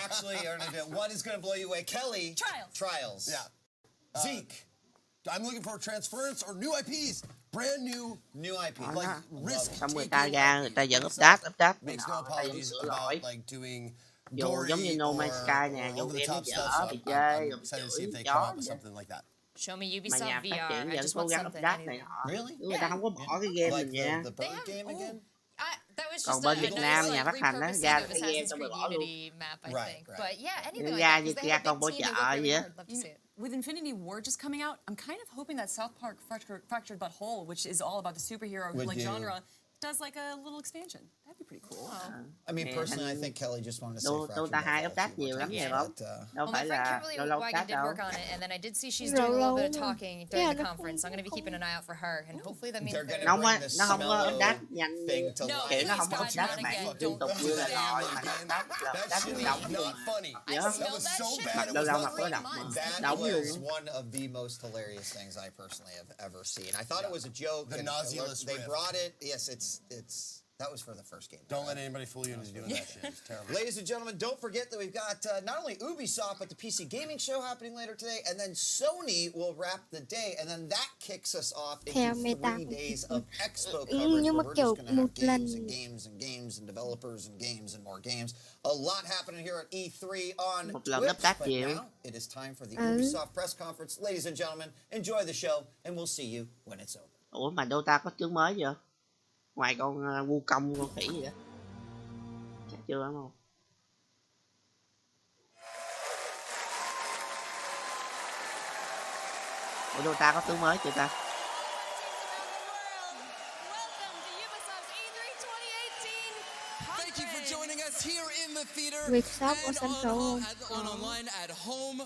Actually, an event. What is going to blow you away? Kelly. Trials. Yeah. Zeke. I'm looking for transference or new IPs. Brand new IP. Like risk. Xong người ta ra, người ta vẫn update. Makes no apologies about like doing dù giống như No Man's Sky nè, dù game nó dở bị chơi, rồi chửi chó Show me mà Ubisoft nhà phát VR. triển I vẫn just cố want gắng something. update này nọ. Really? Người ta không có bỏ cái game mình nha. Còn bên Việt Nam nhà phát hành đó ra cái game xong rồi bỏ luôn. Ra như ra con bổ trợ vậy á. With Infinity War just coming out, I'm kind of hoping that South Park Fractured But Whole, which is all about the superhero like genre, does like a little expansion. That'd be pretty cool. I mean, personally, I think Kelly just wanted to say Dota 2 update nhiều lắm vậy không? Đâu phải là lâu update đâu. And then I did see she's doing a little bit of talking during the conference. So I'm going to be keeping an eye out for her, and hopefully that means nó không có update nhanh, kiểu nó không có update mạng liên tục như là rồi mà update tự động luôn mà. Mặc lâu lâu mặc có độc mà đóng luôn. One of the most hilarious things I personally have ever seen. I thought it was a joke. The Nausealess They brought it. Yes, it's. That was for the first game. Don't let anybody fool you into doing that shit. It's terrible. Ladies and gentlemen, don't forget that we've got not only Ubisoft, but the PC gaming show happening later today, and then Sony will wrap the day, and then that kicks us off into 3 days of expo coverage, where we're just going to have games and games and games and developers and games and more games. A lot happening here at E3 on Twitch, but now it is time for the Ubisoft press conference. Ladies and gentlemen, enjoy the show, and we'll see you when it's over. Ủa mà Dota có chương mới chưa? Ngoài con Wukong, con khỉ gì đó chắc chưa đúng không? Ủa Dota có tướng mới chưa ta? Thank you for joining us here in the theater Ubisoft có sân khấu không? and online at home.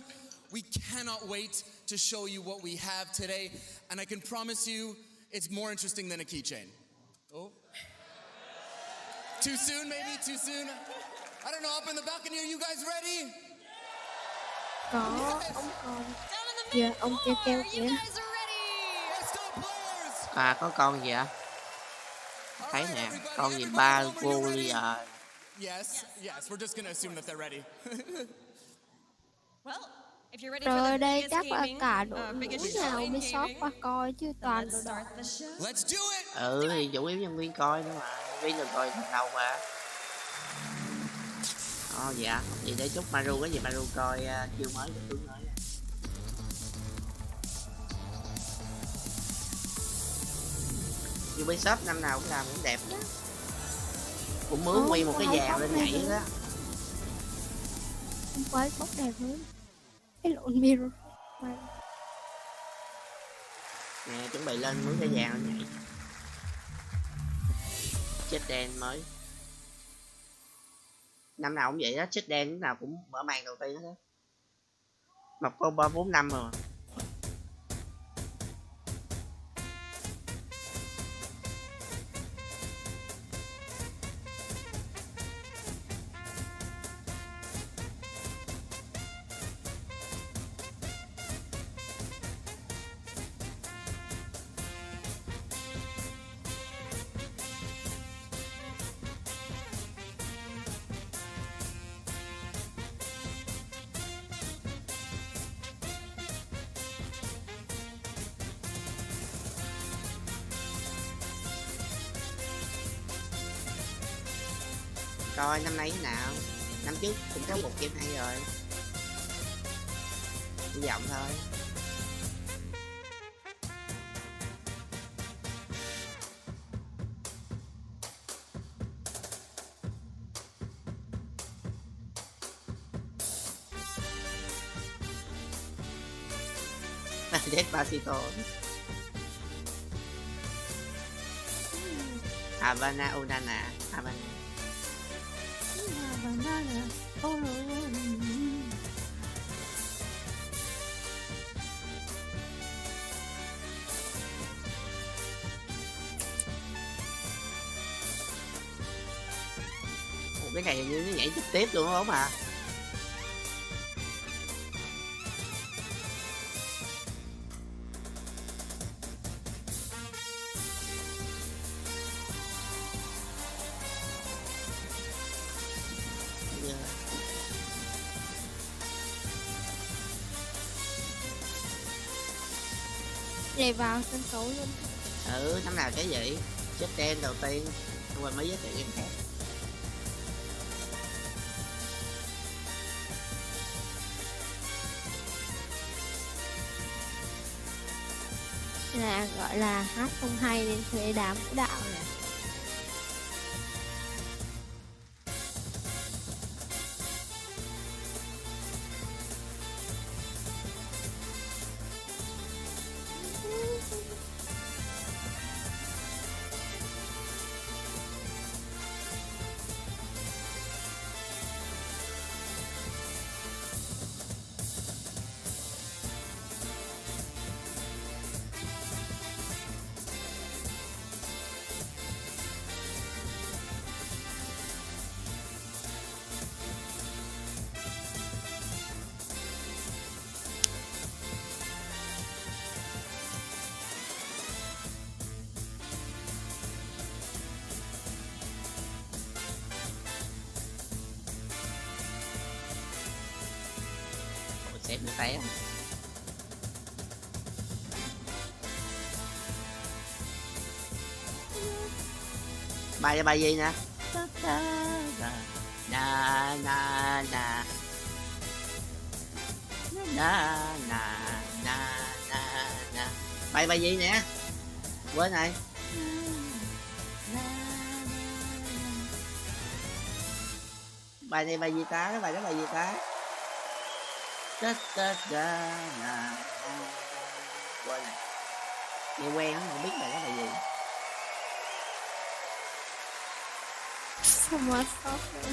We cannot wait to show you what we have today, and I can promise you it's more interesting than a keychain. Oh. Too soon, maybe? Too soon? I don't know. Up in the balcony, are you guys ready? Có, ông còn. Dạ, ông kêu kêu kìa. À, có con gì ạ? Thấy nè, con gì ba cô bây giờ. Yes, we're just gonna assume that they're ready. Rồi đây chắc là cả đội ngũ nào Ubisoft qua coi chứ toàn đội đó. Thì chủ yếu nhân viên coi nữa mà, viên được coi lần đầu mà. Dạ, thì để chúc Maru cái gì Maru coi chiêu mới được tướng mới. Ubisoft năm nào cũng làm cũng đẹp đó. Cũng mướn nguyên một cái dàn lên nhảy đó. Không quái bốc đẹp hơn. Cái lộn mirror. Nè, chuẩn bị lên mướn cái dàn lên nhảy. Chết đen mới. Năm nào cũng vậy đó, chết đen lúc nào cũng mở màn đầu tiên đó. Một con 3-4 năm rồi. Coi năm nay thế nào? Năm trước cũng có một game hay rồi. Hy vọng thôi. Despacito. Havana Unana, Havana. Cái này như nó nhảy trực tiếp luôn đúng không ạ? này vào sân khấu luôn. Năm nào cái gì chết đen đầu tiên xong rồi mới giới thiệu game khác. Là gọi là hát không hay nên thuê đám vũ đạo này. Xem nó té bài là bài gì nè? Na na na bài gì nè, quên này. Bài này bài gì ta? Cái bài đó bài gì ta? Quên này, nghe quen không biết bài đó là gì. Sao mà sót rồi.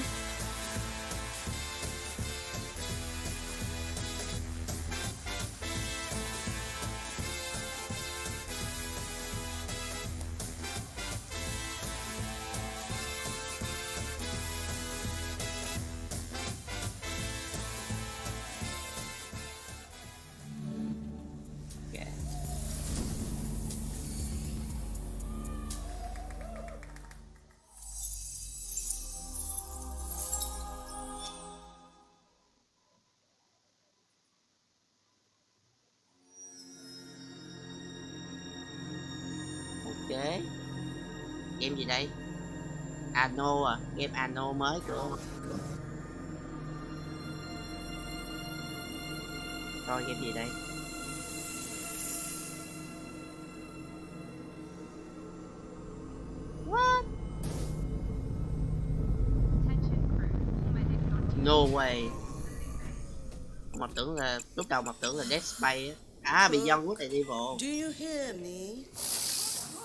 Game gì đây? Anno à, game Anno mới của. Coi game gì đây? What? No way. Mà tưởng là lúc đầu mà tưởng là Dead Space á. À, Beyond Good and Evil. Do you hear me?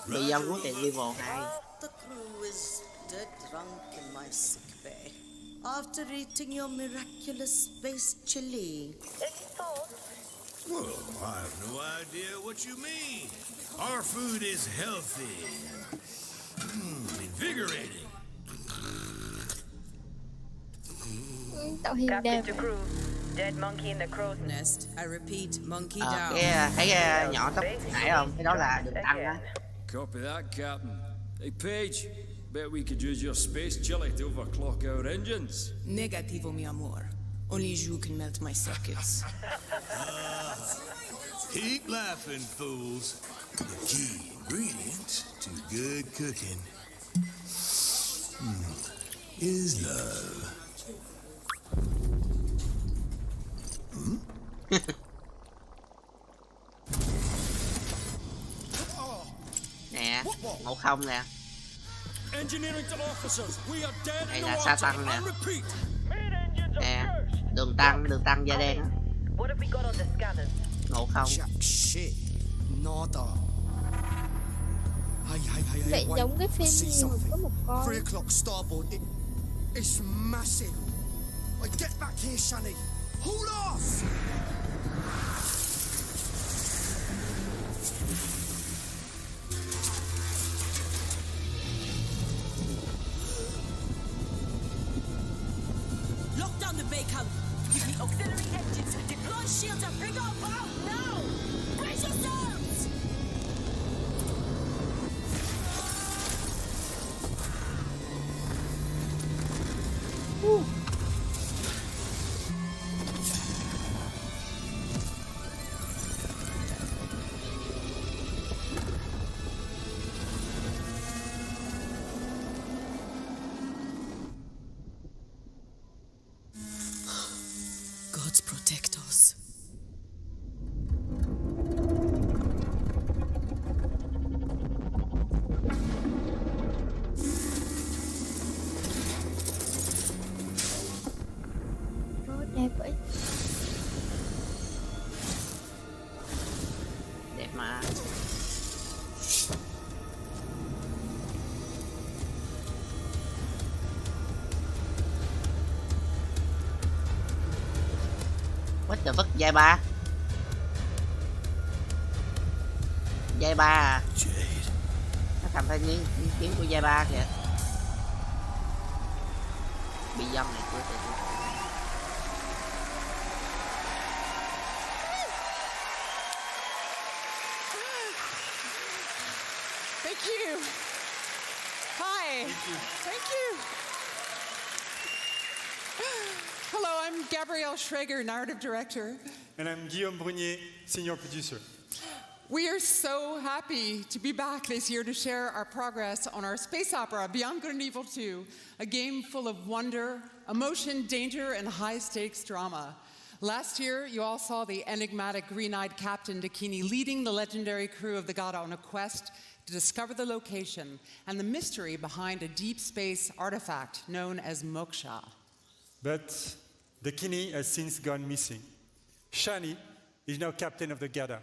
Beyond Good and Evil 2. The crew is dead drunk in my sick bay after eating your miraculous space chili. Well, I have no idea what you mean. Our food is healthy, invigorating. Tạo hình đẹp. Dead monkey in the crow's nest. I repeat, monkey down. Thấy nhỏ tóc nãy không? Cái đó là đường tăng á. Copy that, Captain. Hey, Paige, bet we could use your space chili to overclock our engines. Negativo, mi amor. Only you can melt my circuits. Keep laughing, fools. The key ingredient to good cooking is love. Nè, 1-0 nè. Đây là sa tăng nè. Nè, đường tăng da đen á. 1-0. Vậy giống cái phim gì mà có một con. 3 o'clock starboard. It's massive. Get back here, Shani. Hold off! Lock down the bacon. Give me auxiliary engines. Deploy shields and bring up out now. Brace yourselves. gods protect us. Đẹp vậy. Đẹp mà. What the fuck, giai ba? Giai ba à? Nó cầm thanh niên kiếm của giai ba kìa. Bị dâm này của tôi. Thank you. Hi. Thank you. Hello, I'm Gabrielle Schrager, narrative director. And I'm Guillaume Brunier, senior producer. We are so happy to be back this year to share our progress on our space opera, Beyond Good and Evil 2, a game full of wonder, emotion, danger, and high-stakes drama. Last year, you all saw the enigmatic green-eyed Captain Dakini leading the legendary crew of the Gada on a quest to discover the location and the mystery behind a deep space artifact known as Moksha. But Dakini has since gone missing. Shani is now captain of the Gada,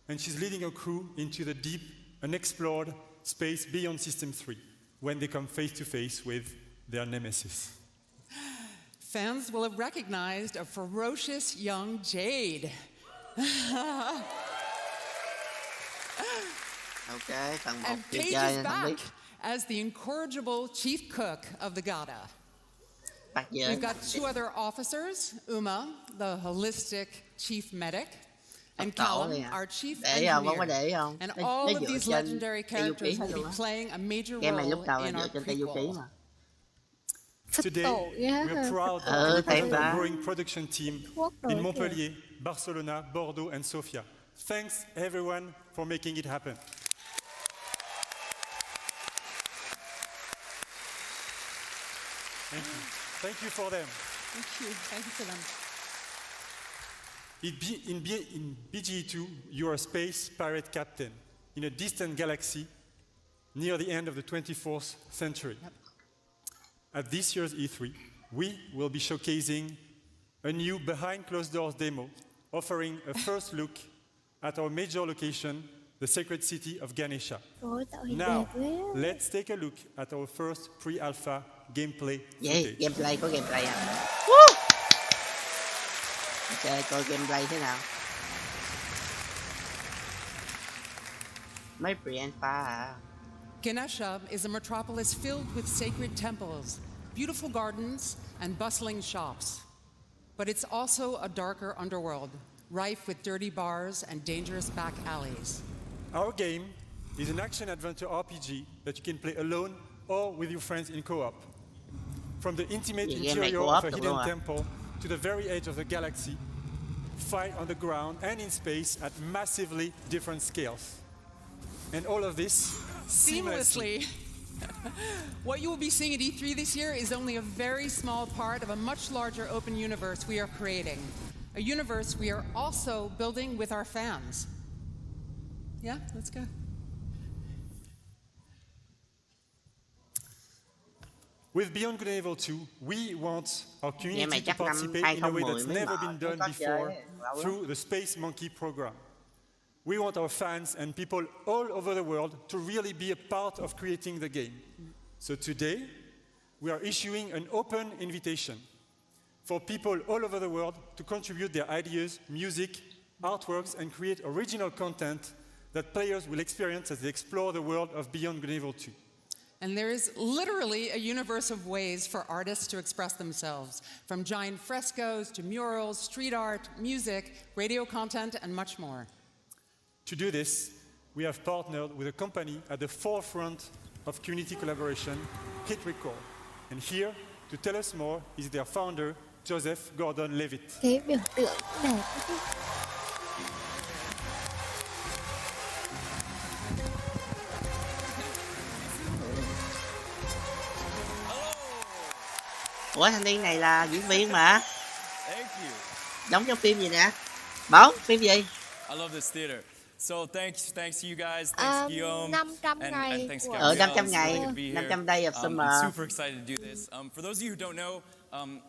and she's leading a crew into the deep, unexplored space beyond System 3, when they come face to face with their nemesis. Fans will have recognized a ferocious young Jade. Okay, and Paige is back as the incorrigible chief cook of the Gada. We've got two other officers, Uma, the holistic chief medic, and Callum, our chief engineer. And all of these legendary characters will be playing a major role in our prequel. Today, we are proud to represent a growing production team in Montpellier, Barcelona, Bordeaux, and Sofia. Thanks, everyone, for making it happen. Thank you. Thank you for them. Thank you. Thank you for them. In BGE2, you are a space pirate captain in a distant galaxy near the end of the 24th century. Yep. At this year's E3, we will be showcasing a new behind closed doors demo offering a first look at our major location, the sacred city of Ganesha. Now, let's take a look at our first pre-alpha gameplay footage. Gameplay có gameplay à? Ok, coi gameplay thế nào. Mấy pre-alpha à? Ganesha is a metropolis filled with sacred temples, beautiful gardens, and bustling shops. But it's also a darker underworld, rife with dirty bars and dangerous back alleys. Our game is an action-adventure RPG that you can play alone or with your friends in co-op. From the intimate interior of a hidden temple to the very edge of the galaxy, fight on the ground and in space at massively different scales. And all of this seamlessly. What you will be seeing at E3 this year is only a very small part of a much larger open universe we are creating. A universe we are also building with our fans. Yeah, let's go. With Beyond Good and Evil 2, we want our community to participate in a way that's never been done before through the Space Monkey program. We want our fans and people all over the world to really be a part of creating the game. So today, we are issuing an open invitation for people all over the world to contribute their ideas, music, artworks, and create original content that players will experience as they explore the world of Beyond Good and Evil 2. And there is literally a universe of ways for artists to express themselves, from giant frescoes to murals, street art, music, radio content, and much more. To do this, we have partnered with a company at the forefront of community collaboration, Hit Record. And here, to tell us more, is their founder, Joseph Gordon-Levitt. Cái biểu tượng đẹp. Ủa, thanh niên này là diễn viên mà. Đóng trong phim gì nè? Bóng, phim gì? I love this theater. So thanks to you guys, thanks Guillaume, 500 and ngày thanks của... Gabrielle. 500 ngày, It's really good to be here. 500 day of summer. I'm super excited to do this. For those of you who don't know,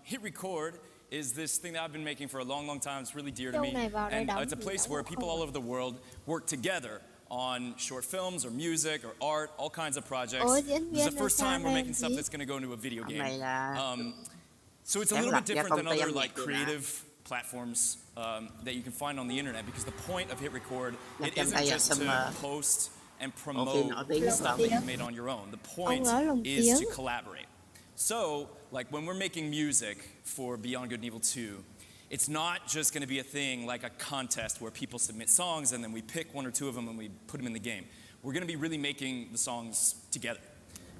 Hit Record is this thing that I've been making for a long, long time. It's really dear to me. And it's a place where people all over the world work together on short films or music or art, all kinds of projects. This is the first time we're making stuff that's going to go into a video game. So it's a little bit different than other like creative platforms that you can find on the internet, because the point of Hit Record, it isn't just to post and promote stuff that you've made on your own. The point is to collaborate. So, like when we're making music for Beyond Good and Evil 2, it's not just going to be a thing like a contest where people submit songs and then we pick one or two of them and we put them in the game. We're going to be really making the songs together.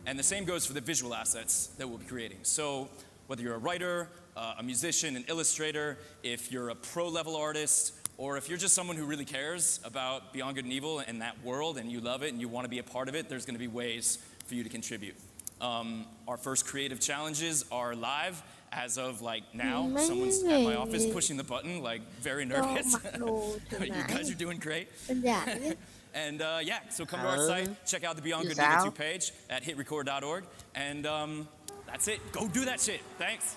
And the same goes for the visual assets that we'll be creating. So whether you're a writer, a musician, an illustrator, if you're a pro-level artist, or if you're just someone who really cares about Beyond Good and Evil and that world and you love it and you want to be a part of it, there's going to be ways for you to contribute. Our first creative challenges are live as of like now. Someone's at my office pushing the button, like very nervous. You guys are doing great. And yeah, so come to our site, check out the Beyond Good and Evil 2 page at hitrecord.org, and that's it. Go do that shit. Thanks.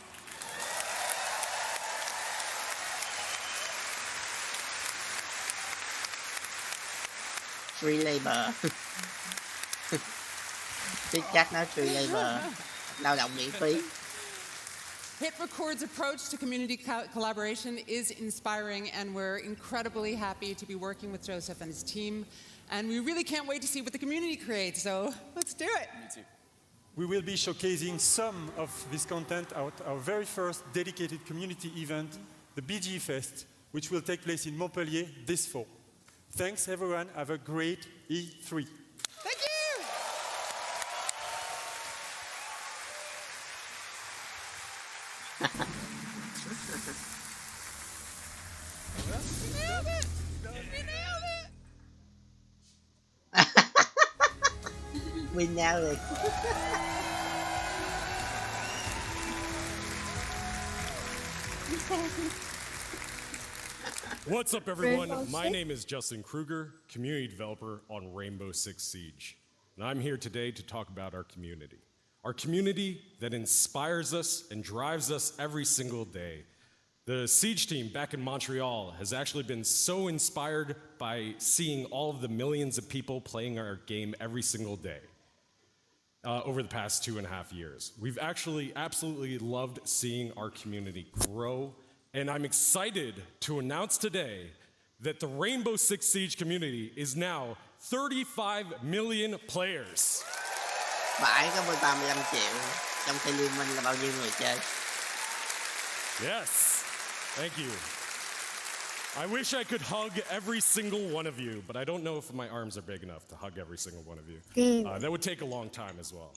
Free labor. Chắc nói free labor, lao động miễn phí. Hit Record's approach to community collaboration is inspiring, and we're incredibly happy to be working with Joseph and his team. And we really can't wait to see what the community creates, so let's do it. Me too. We will be showcasing some of this content at our very first dedicated community event, the BG Fest, which will take place in Montpellier this fall. Thanks everyone, have a great E3. Thank you! We nailed it. What's up, everyone? My name is Justin Kruger, community developer on Rainbow Six Siege. And I'm here today to talk about our community. Our community that inspires us and drives us every single day. The Siege team back in Montreal has actually been so inspired by seeing all of the millions of people playing our game every single day over the past 2.5 years. We've actually absolutely loved seeing our community grow, and I'm excited to announce today that the Rainbow Six Siege community is now 35 million players. Phải có 35 triệu. Trong khi liên minh là bao nhiêu người chơi? Yes. Thank you. I wish I could hug every single one of you, but I don't know if my arms are big enough to hug every single one of you. That would take a long time as well.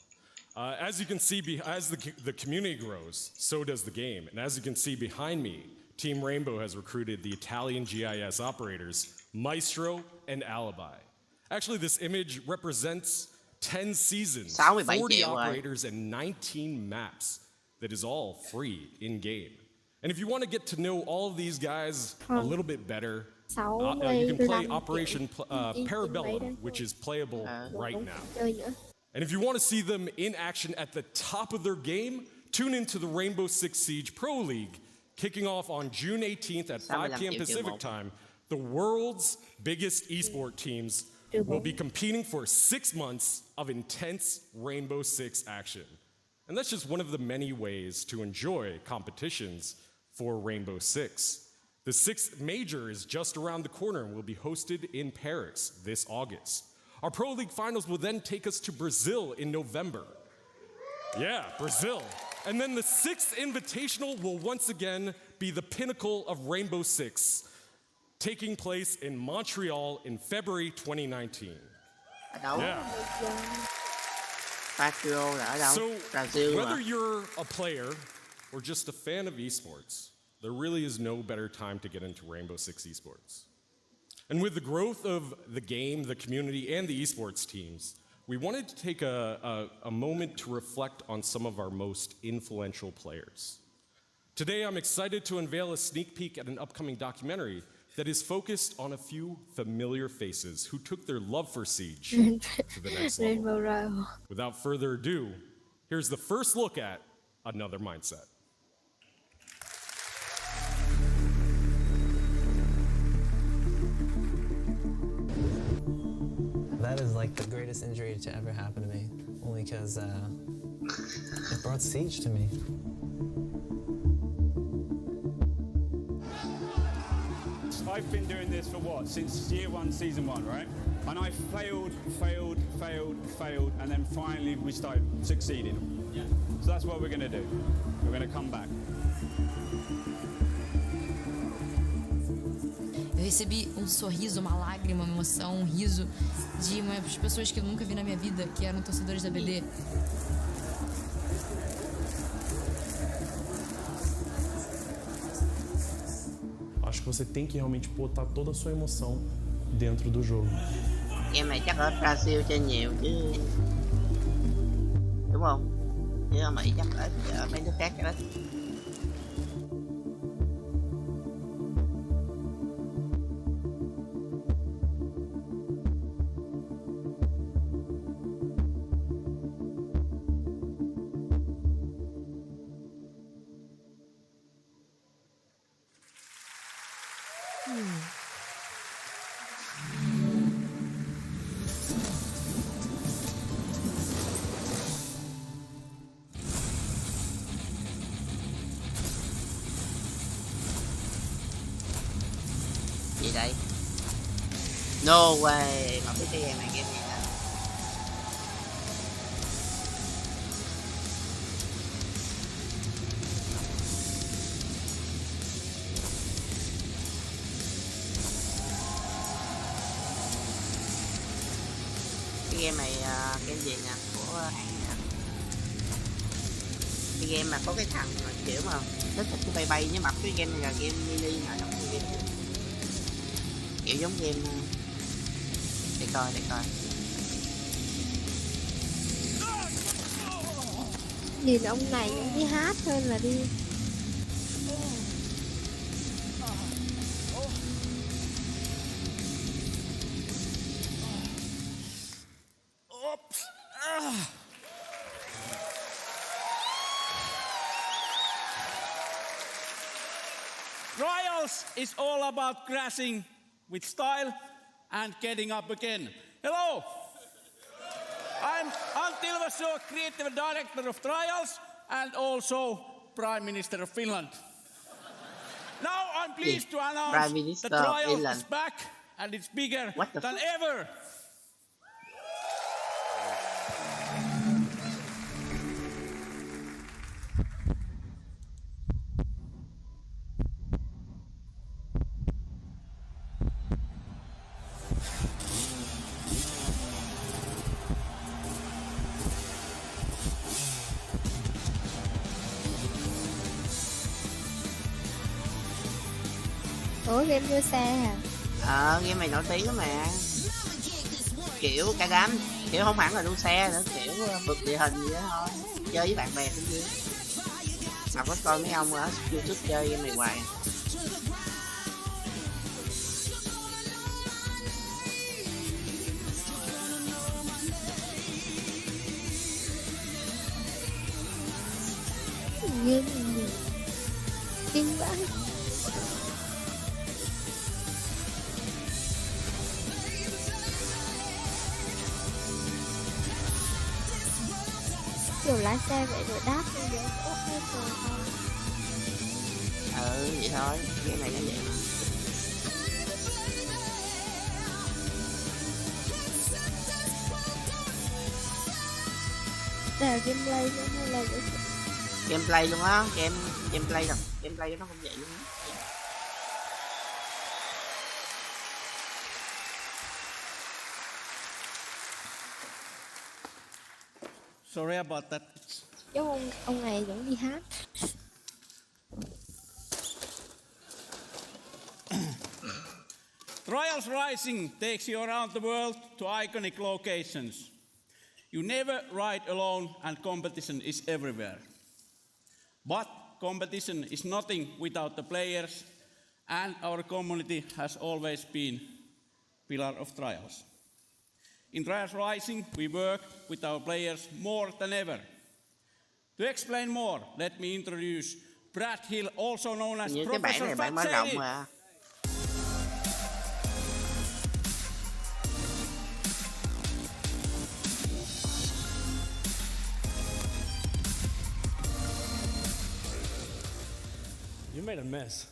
As you can see, as the community grows, so does the game. And as you can see behind me, Team Rainbow has recruited the Italian GIS operators, Maestro and Alibi. Actually, this image represents 10 seasons, 40 operators, and 19 maps that is all free in-game. And if you want to get to know all of these guys a little bit better, you can play Operation Parabellum, which is playable right now. And if you want to see them in action at the top of their game, tune into the Rainbow Six Siege Pro League, kicking off on June 18th at 5 p.m. Pacific time. The world's biggest esport teams will be competing for 6 months of intense Rainbow Six action. And that's just one of the many ways to enjoy competitions for Rainbow Six. The 6th major is just around the corner and will be hosted in Paris this August. Our Pro League finals will then take us to Brazil in November. Yeah, Brazil. And then the 6th Invitational will once again be the pinnacle of Rainbow Six, taking place in Montreal in February 2019. Yeah. So, whether you're a player or just a fan of esports, there really is no better time to get into Rainbow Six esports. And with the growth of the game, the community, and the esports teams, we wanted to take a moment to reflect on some of our most influential players. Today, I'm excited to unveil a sneak peek at an upcoming documentary that is focused on a few familiar faces who took their love for Siege to the next level. Without further ado, here's the first look at Another Mindset. That is like the greatest injury to ever happen to me, only because it brought Siege to me. I've been doing this for what? Since year one, season one, right? And I failed, and then finally we started succeeding. Yeah. So that's what we're going to do. We're going to come back. Eu recebi sorriso, uma lágrima, uma emoção, riso de umas pessoas que eu nunca vi na minha vida, que eram torcedores da BD. Acho que você tem que realmente botar toda a sua emoção dentro do jogo. Game này chắc ở Brazil chơi nhiều chứ, đúng không? Chứ ở Mỹ chắc ở mấy nước khác đó. Gì đây? No way, mà biết cái game này hả? Cái game này game gì nè, của hãng nè. Cái game mà có cái thằng mà kiểu mà nó thích cái bay bay với mặt, cái game này là game mini nè, giống như game kiểu giống game. Để coi nhìn ông này cũng đi hát hơn là đi. Trials is all about crashing with style and getting up again. Hello! I'm Antti Ilvassuo, Creative Director of Trials and also Prime Minister of Finland. Now I'm pleased to announce that Trials is back and it's bigger than ever. Ủa game đua xe hả? Game này nổi tiếng lắm mà. Kiểu cả đám, kiểu không hẳn là đua xe nữa, kiểu vượt địa hình gì đó thôi. Chơi với bạn bè cũng vui. Mà có coi mấy ông ở YouTube chơi game này hoài. Game gì? Kinh quá. Kiểu lái xe vậy rồi đáp lên để ốp hết rồi thôi. Vậy thôi, cái này nó vậy mà. Đây là gameplay luôn hay là cái gì? Gameplay luôn á, gameplay đâu, gameplay nó không vậy luôn á. Sorry about that. Giống ông này vẫn đi hát. Trials Rising takes you around the world to iconic locations. You never ride alone and competition is everywhere. But competition is nothing without the players, and our community has always been pillar of Trials. In Trials Rising, we work with our players more than ever. To explain more, let me introduce Brad Hill, also known as Professor Fat Sadie. You made a mess.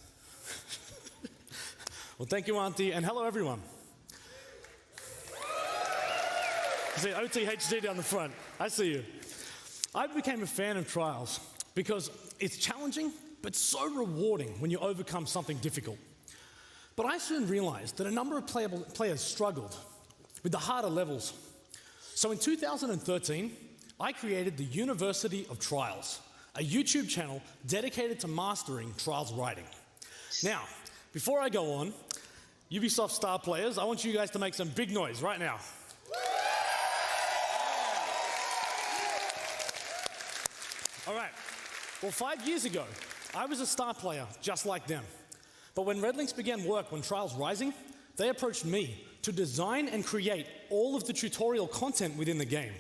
Well, thank you, Auntie, and hello, everyone. See, OTHD down the front. I see you. I became a fan of Trials because it's challenging, but so rewarding when you overcome something difficult. But I soon realized that a number of players struggled with the harder levels. So in 2013, I created the University of Trials, a YouTube channel dedicated to mastering Trials writing. Now, before I go on, Ubisoft star players, I want you guys to make some big noise right now. All right, well, 5 years ago, I was a star player just like them. But when Redlinks began work on Trials Rising, they approached me to design and create all of the tutorial content within the game.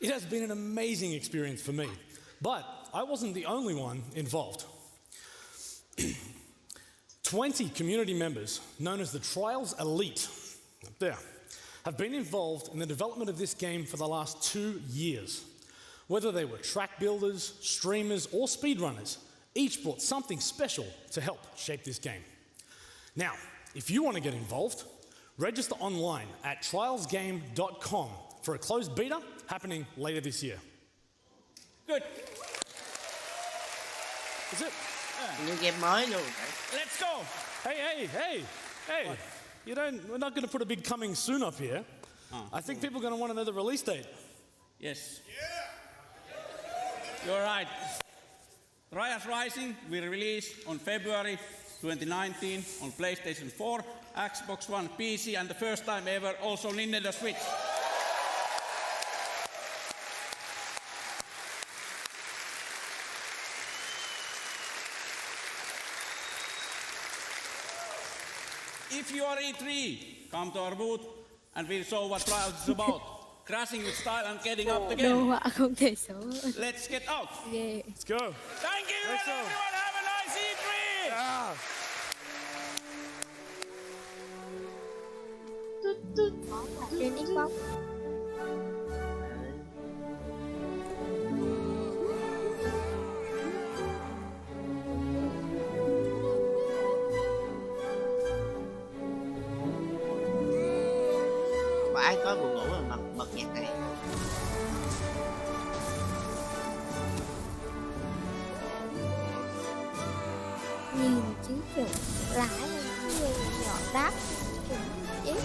It has been an amazing experience for me, but I wasn't the only one involved. 20 community members, known as the Trials Elite, up there, have been involved in the development of this game for the last 2 years. Whether they were track builders, streamers, or speedrunners, each brought something special to help shape this game. Now, if you want to get involved, register online at trialsgame.com for a closed beta happening later this year. Good. That's it. New game mới luôn. Let's go. Hey. What? We're not going to put a big coming soon up here. I think people are going to want to know the release date. Yes. You're right. Trials Rising will release on February 2019 on PlayStation 4, Xbox One, PC, and the first time ever also Nintendo Switch. If you are E3, come to our booth and we'll show what Trials is about. Crashing with style and getting up again. Đồ họa không thể số. Let's get out. Yeah. Let's go. Thank you, and everyone have a nice E3. Yeah. Trên Xbox. Ai có buồn ngủ mà bật nhạc đây. Nhìn chứ kiểu lái như nhỏ đáp kiểu chết.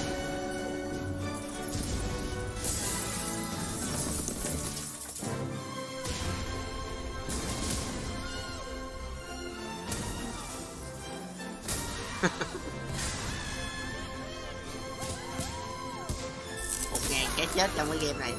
Cái chết trong cái game này.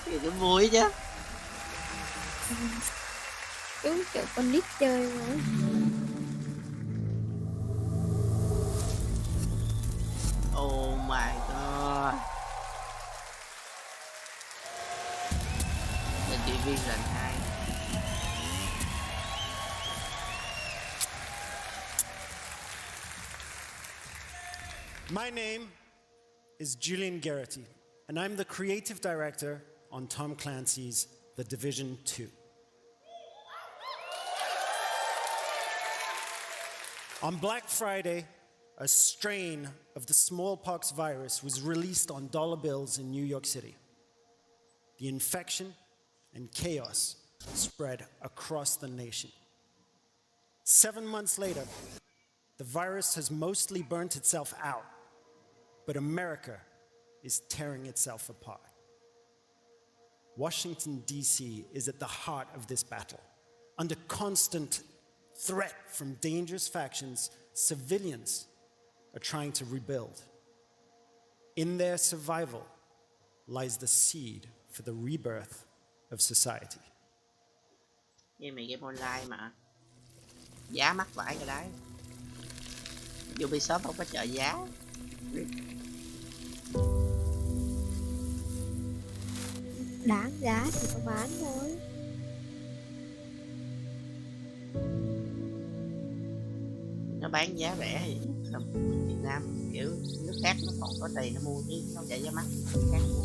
Thì cũng vui chứ. Đúng kiểu con nít chơi mà. Oh my god. The Division 2. My name is Julian Garrity, and I'm the creative director on Tom Clancy's The Division 2. On Black Friday, a strain of the smallpox virus was released on dollar bills in New York City. The infection and chaos spread across the nation. 7 months later, the virus has mostly burnt itself out, but America is tearing itself apart. Washington, D.C. is at the heart of this battle. Under constant threat from dangerous factions, civilians are trying to rebuild. In their survival lies the seed for the rebirth of society. Game này game online mà. Giá mắc vãi cái đấy. Ubisoft không có trợ giá. Đáng giá thì có bán thôi. Nó bán giá rẻ thì Việt Nam kiểu nước khác nó còn có tiền nó mua chứ nó chạy giá mắc khác mua.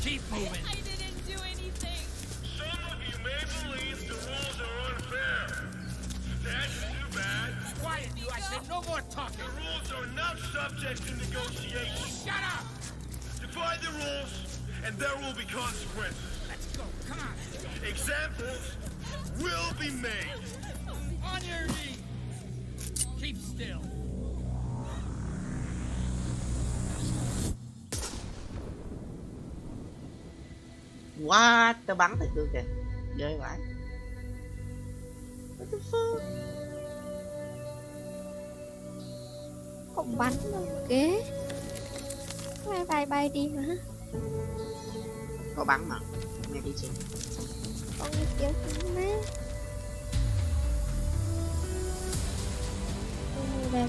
Keep moving. I didn't do anything. Some of you may believe the rules are unfair. That's too bad. Quiet, you. I said no more talking. The rules are not subject to negotiation. Shut up! Defy the rules, and there will be consequences. Let's go. Come on. Examples will be made. On your knees. Keep still. What? Tao bắn thằng cương kìa. Ghê vãi. What the fuck? Không bắn đâu kế. Bay đi mà. Có bắn mà. Nghe đi xem. Con cái kiểu má. Đẹp.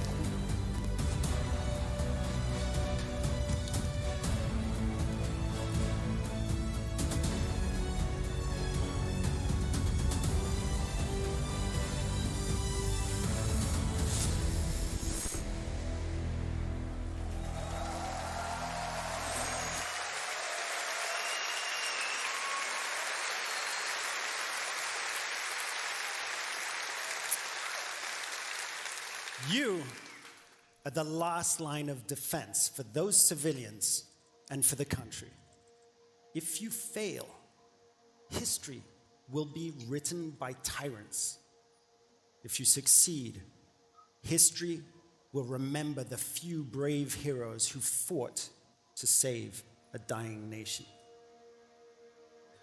You are the last line of defense for those civilians and for the country. If you fail, history will be written by tyrants. If you succeed, history will remember the few brave heroes who fought to save a dying nation.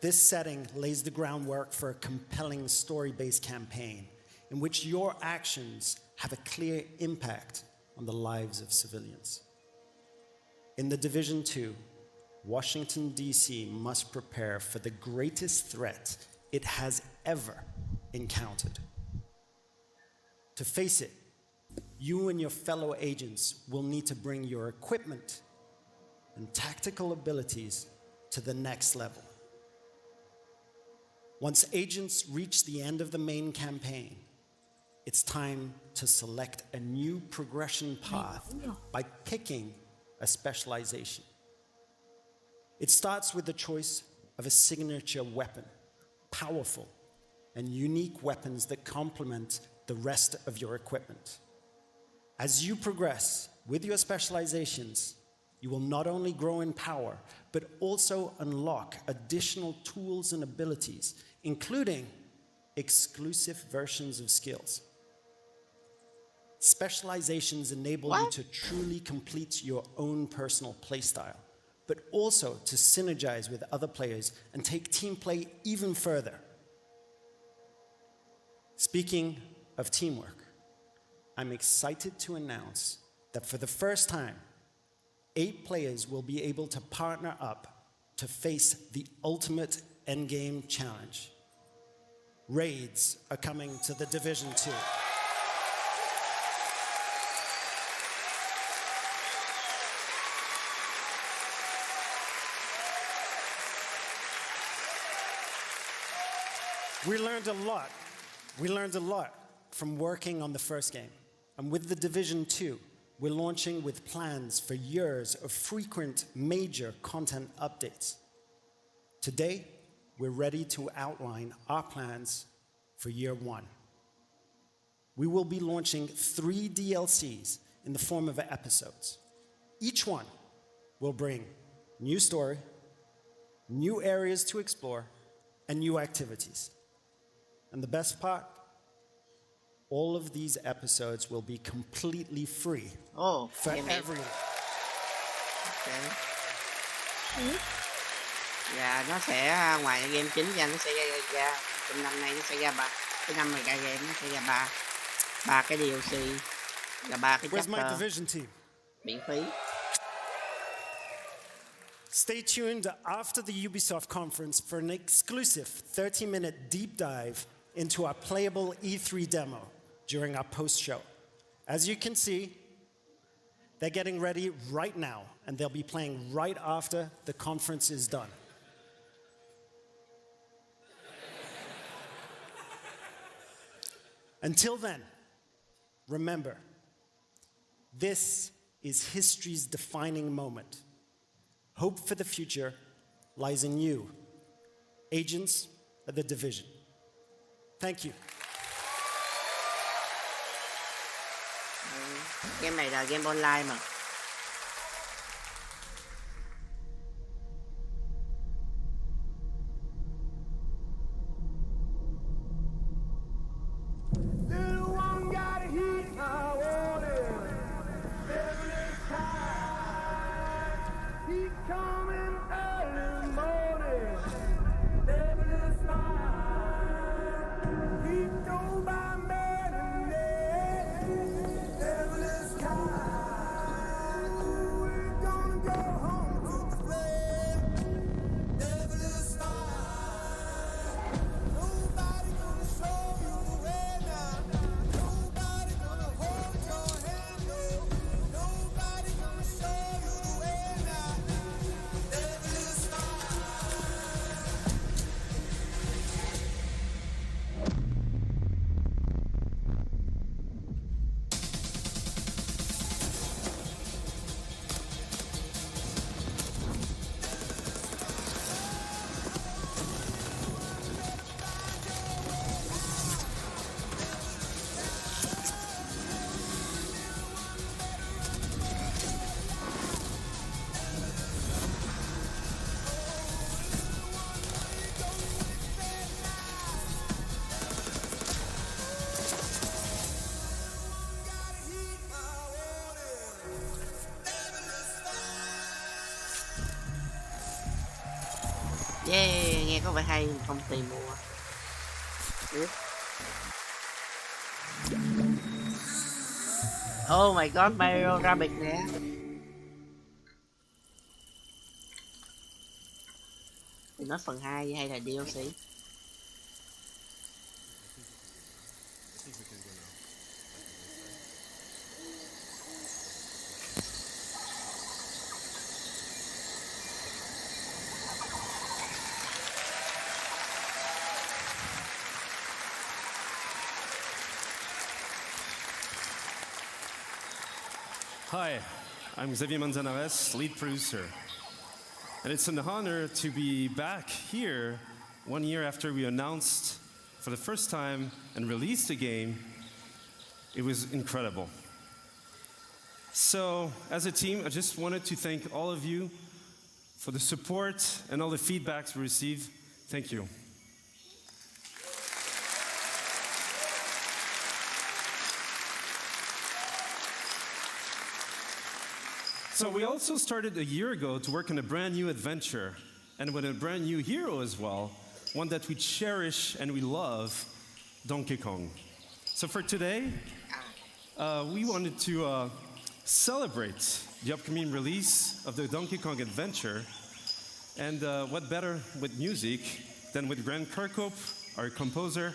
This setting lays the groundwork for a compelling story-based campaign in which your actions have a clear impact on the lives of civilians. In the Division 2, Washington, D.C. must prepare for the greatest threat it has ever encountered. To face it, you and your fellow agents will need to bring your equipment and tactical abilities to the next level. Once agents reach the end of the main campaign, it's time to select a new progression path by picking a specialization. It starts with the choice of a signature weapon, powerful and unique weapons that complement the rest of your equipment. As you progress with your specializations, you will not only grow in power, but also unlock additional tools and abilities, including exclusive versions of skills. Specializations enable you to truly complete your own personal playstyle, but also to synergize with other players and take team play even further. Speaking of teamwork, I'm excited to announce that for the first time, 8 players will be able to partner up to face the ultimate endgame challenge. Raids are coming to the Division 2. We learned a lot. We learned a lot from working on the first game. And with the Division 2, we're launching with plans for years of frequent major content updates. Today, we're ready to outline our plans for year 1. We will be launching 3 DLCs in the form of episodes. Each one will bring new story, new areas to explore, and new activities. And the best part, all of these episodes will be completely free for everyone. Okay. Và nó sẽ ngoài game chính ra nó sẽ ra trong năm nay nó sẽ ra cái năm này ra game nó sẽ ra ba cái DLC là 3 cái chapter miễn phí. Stay tuned after the Ubisoft conference for an exclusive 30-minute deep dive into our playable E3 demo during our post-show. As you can see, they're getting ready right now, and they'll be playing right after the conference is done. Until then, remember, this is history's defining moment. Hope for the future lies in you, agents of the Division. Thank you. Game này là game online mà. Yeah, nghe có vẻ hay, không tìm mua. Oh my god, Mario Rabbit nè. Thì nói phần 2 hay là DLC? Hi, I'm Xavier Manzanares, lead producer. And it's an honor to be back here 1 year after we announced for the first time and released the game. It was incredible. So, as a team, I just wanted to thank all of you for the support and all the feedbacks we received. Thank you. So we also started a year ago to work on a brand new adventure, and with a brand new hero as well, one that we cherish and we love, Donkey Kong. So for today, we wanted to celebrate the upcoming release of the Donkey Kong adventure, and what better with music than with Grant Kirkhope, our composer,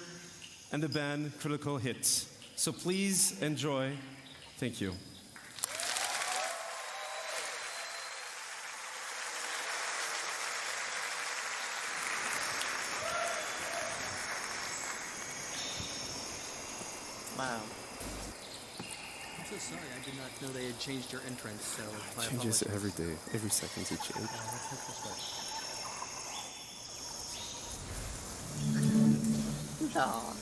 and the band Critical Hits. So please enjoy. Thank you. Wow. I'm so sorry, I did not know they had changed your entrance, so my Changes apologies. every day. Every second it changes. No.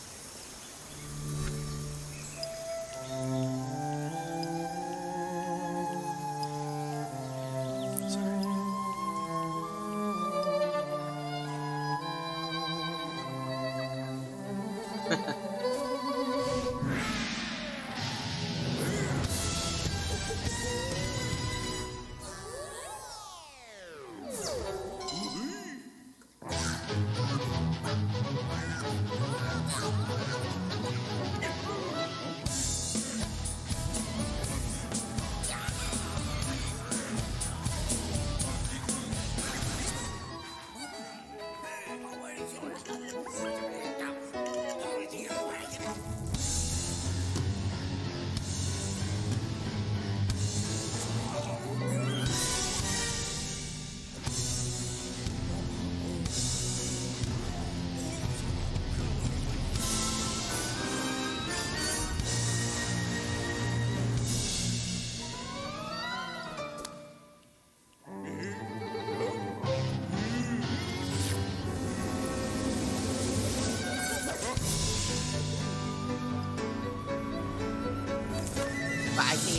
Vãi cái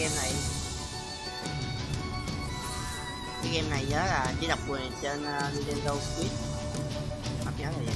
game này nhớ là chỉ độc quyền trên Nintendo Switch. Hấp nhớ là vậy.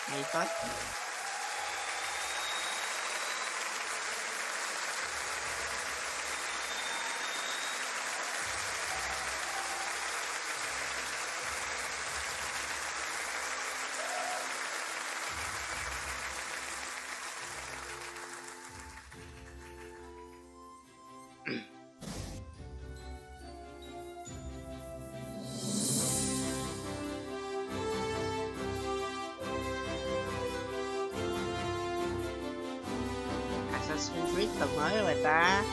Hay phết. Assassin's Creed phần mới rồi ta.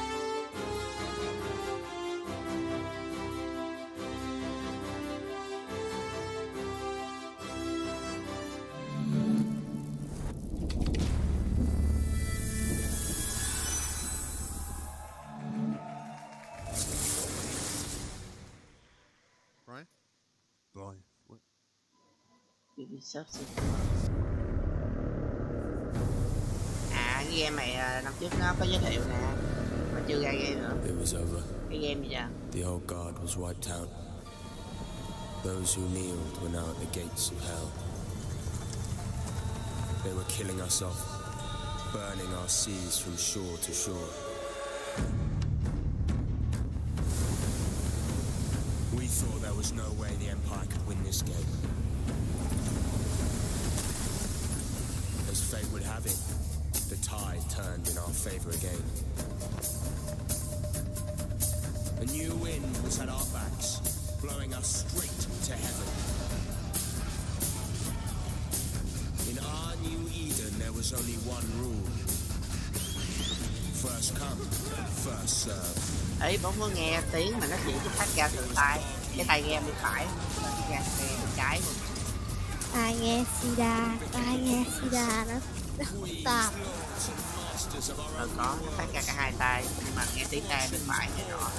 Brian? Brian, what? Ubisoft. Cái game này năm trước nó có giới thiệu nè, mà chưa ra game nữa. It was over. Cái game gì vậy? The old guard was wiped out. Those who kneeled were now at the gates of hell. They were killing us off, burning our seas from shore to shore. We thought there was no way the Empire could win this game. As fate would have it, the tide turned in our favor again. A new wind was at our backs, blowing us straight to heaven. In our new Eden, there was only one rule. First come, first serve. Ấy bỗng có nghe tiếng mà nó chỉ cái phát ra từ tai, cái tai nghe bên phải, cái nghe bên trái. Tai nghe Sida nó tạp. Có nó phát ra cả hai tai, nhưng mà nghe tiếng tai bên phải nghe rõ.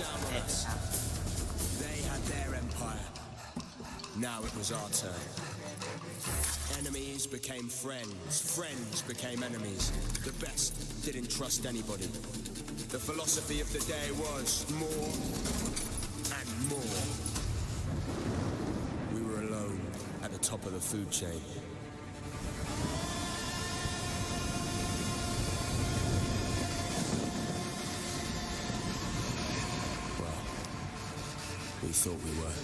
They had their empire. Now it was our turn. Enemies became friends. Friends became enemies. The best didn't trust anybody. The philosophy of the day was more and more. We were alone at the top of the food chain. Well, we thought we were.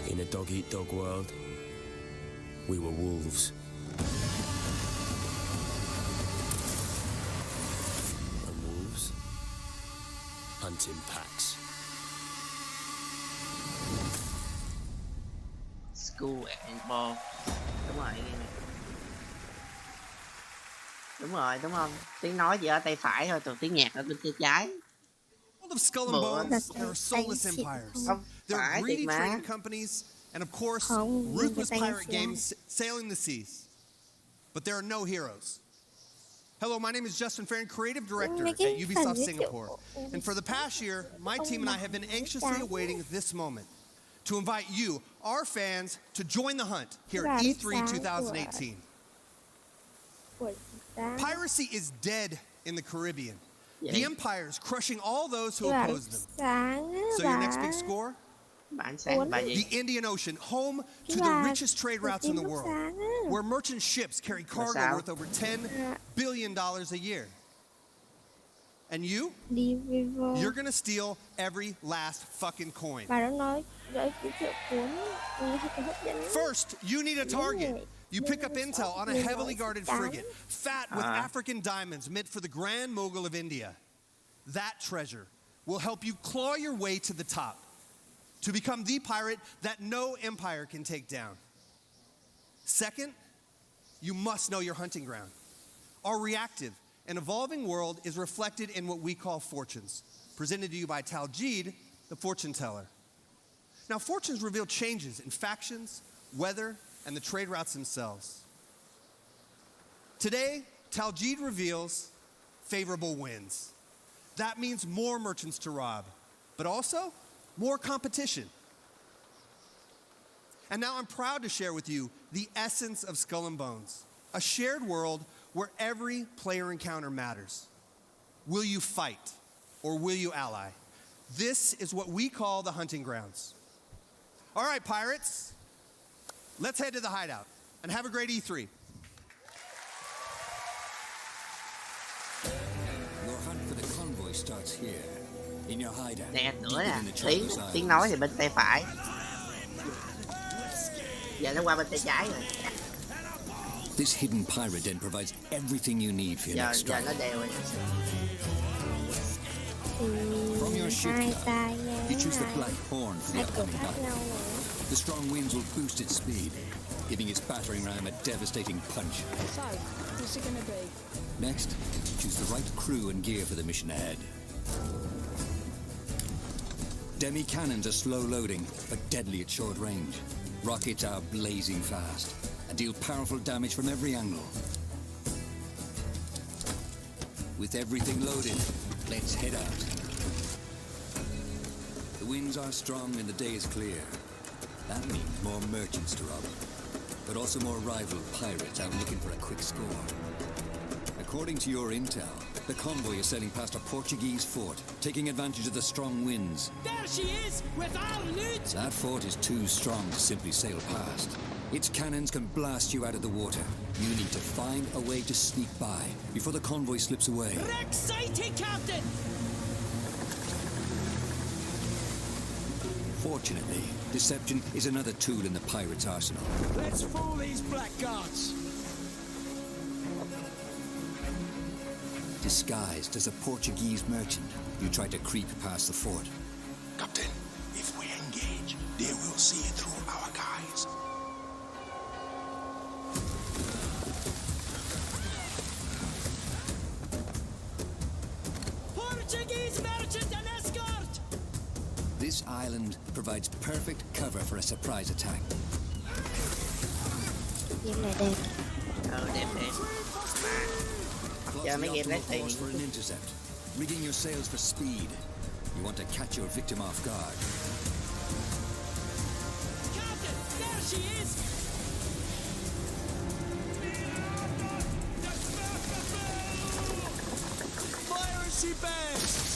In a dog-eat-dog world, we were wolves. And wolves hunt in packs. School and ball. Đúng rồi, đúng rồi, đúng không? Tiếng nói chỉ ở tay phải thôi, còn tiếng nhạc ở bên tay trái. Of Skull and Bones, there are soulless empires. There are greedy trading companies, and of course, ruthless pirate games sailing the seas. But there are no heroes. Hello, my name is Justin Farron, creative director at Ubisoft Singapore. And for the past year, my team and I have been anxiously awaiting this moment to invite you, our fans, to join the hunt here at E3 2018. Piracy is dead in the Caribbean. The Empire is crushing all those who oppose them. So your next big score? The Indian Ocean, home to the richest trade routes in the world, where merchant ships carry cargo worth over $10 billion a year. And you? You're gonna steal every last fucking coin. First, you need a target. You pick up intel on a heavily guarded frigate, fat with African diamonds meant for the Grand Mogul of India. That treasure will help you claw your way to the top, to become the pirate that no empire can take down. Second, you must know your hunting ground. Our reactive and evolving world is reflected in what we call fortunes, presented to you by Taljid, the fortune teller. Now, fortunes reveal changes in factions, weather, and the trade routes themselves. Today, Taljid reveals favorable winds. That means more merchants to rob, but also more competition. And now I'm proud to share with you the essence of Skull and Bones, a shared world where every player encounter matters. Will you fight or will you ally? This is what we call the hunting grounds. All right, pirates, let's head to the hideout and have a great E3. Your hunt for the convoy starts here, in your hideout. Nè nữa nè, tiếng nói thì bên tay phải. Giờ nó qua bên tay trái rồi. This hidden pirate den provides everything you need for your next strike. Giờ nó đều rồi. From your shipyard, you choose the Black Horn for the upcoming battle. The strong winds will boost its speed, giving its battering ram a devastating punch. So, what's it gonna be? Next, choose the right crew and gear for the mission ahead. Demi cannons are slow loading, but deadly at short range. Rockets are blazing fast and deal powerful damage from every angle. With everything loaded, let's head out. The winds are strong and the day is clear. That means more merchants to rob, but also more rival pirates out looking for a quick score. According to your intel, the convoy is sailing past a Portuguese fort, taking advantage of the strong winds. There she is, with our loot! That fort is too strong to simply sail past. Its cannons can blast you out of the water. You need to find a way to sneak by before the convoy slips away. Wreck sighted, Captain! Fortunately, deception is another tool in the pirates' arsenal. Let's fool these blackguards! Disguised as a Portuguese merchant, you try to creep past the fort. Captain, if we engage, they will see through our guys. Portuguese merchant and escort! This island provides perfect cover for a surprise attack. Game này đẹp. Đẹp. Chờ mấy game đấy thì for an intercept, rigging your sails for speed. You want to catch your victim off guard. Captain, there she is! Fire as she bangs!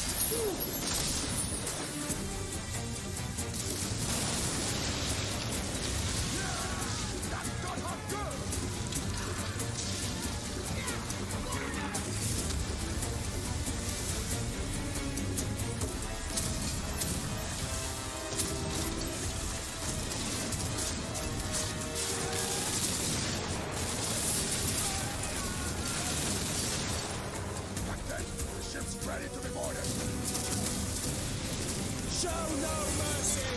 Show no mercy!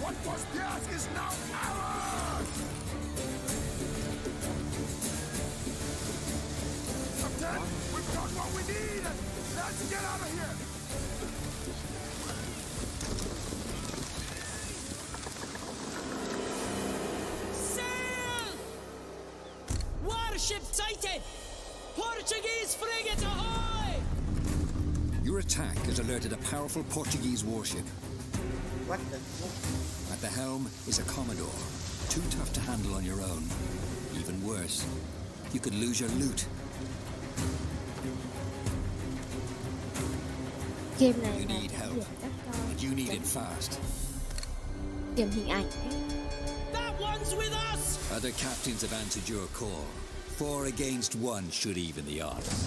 What was theirs is now ours! Captain, we've got what we need! Let's get out of here! Sail! Warship sighted! Portuguese frigate ahoy! Your attack has alerted a powerful Portuguese warship. What the? At the helm is a Commodore, too tough to handle on your own. Even worse, you could lose your loot. Game này You need help, and you need it fast. Game hình ảnh. That one's with us! Other captains have answered your call. 4 against 1 should even the odds.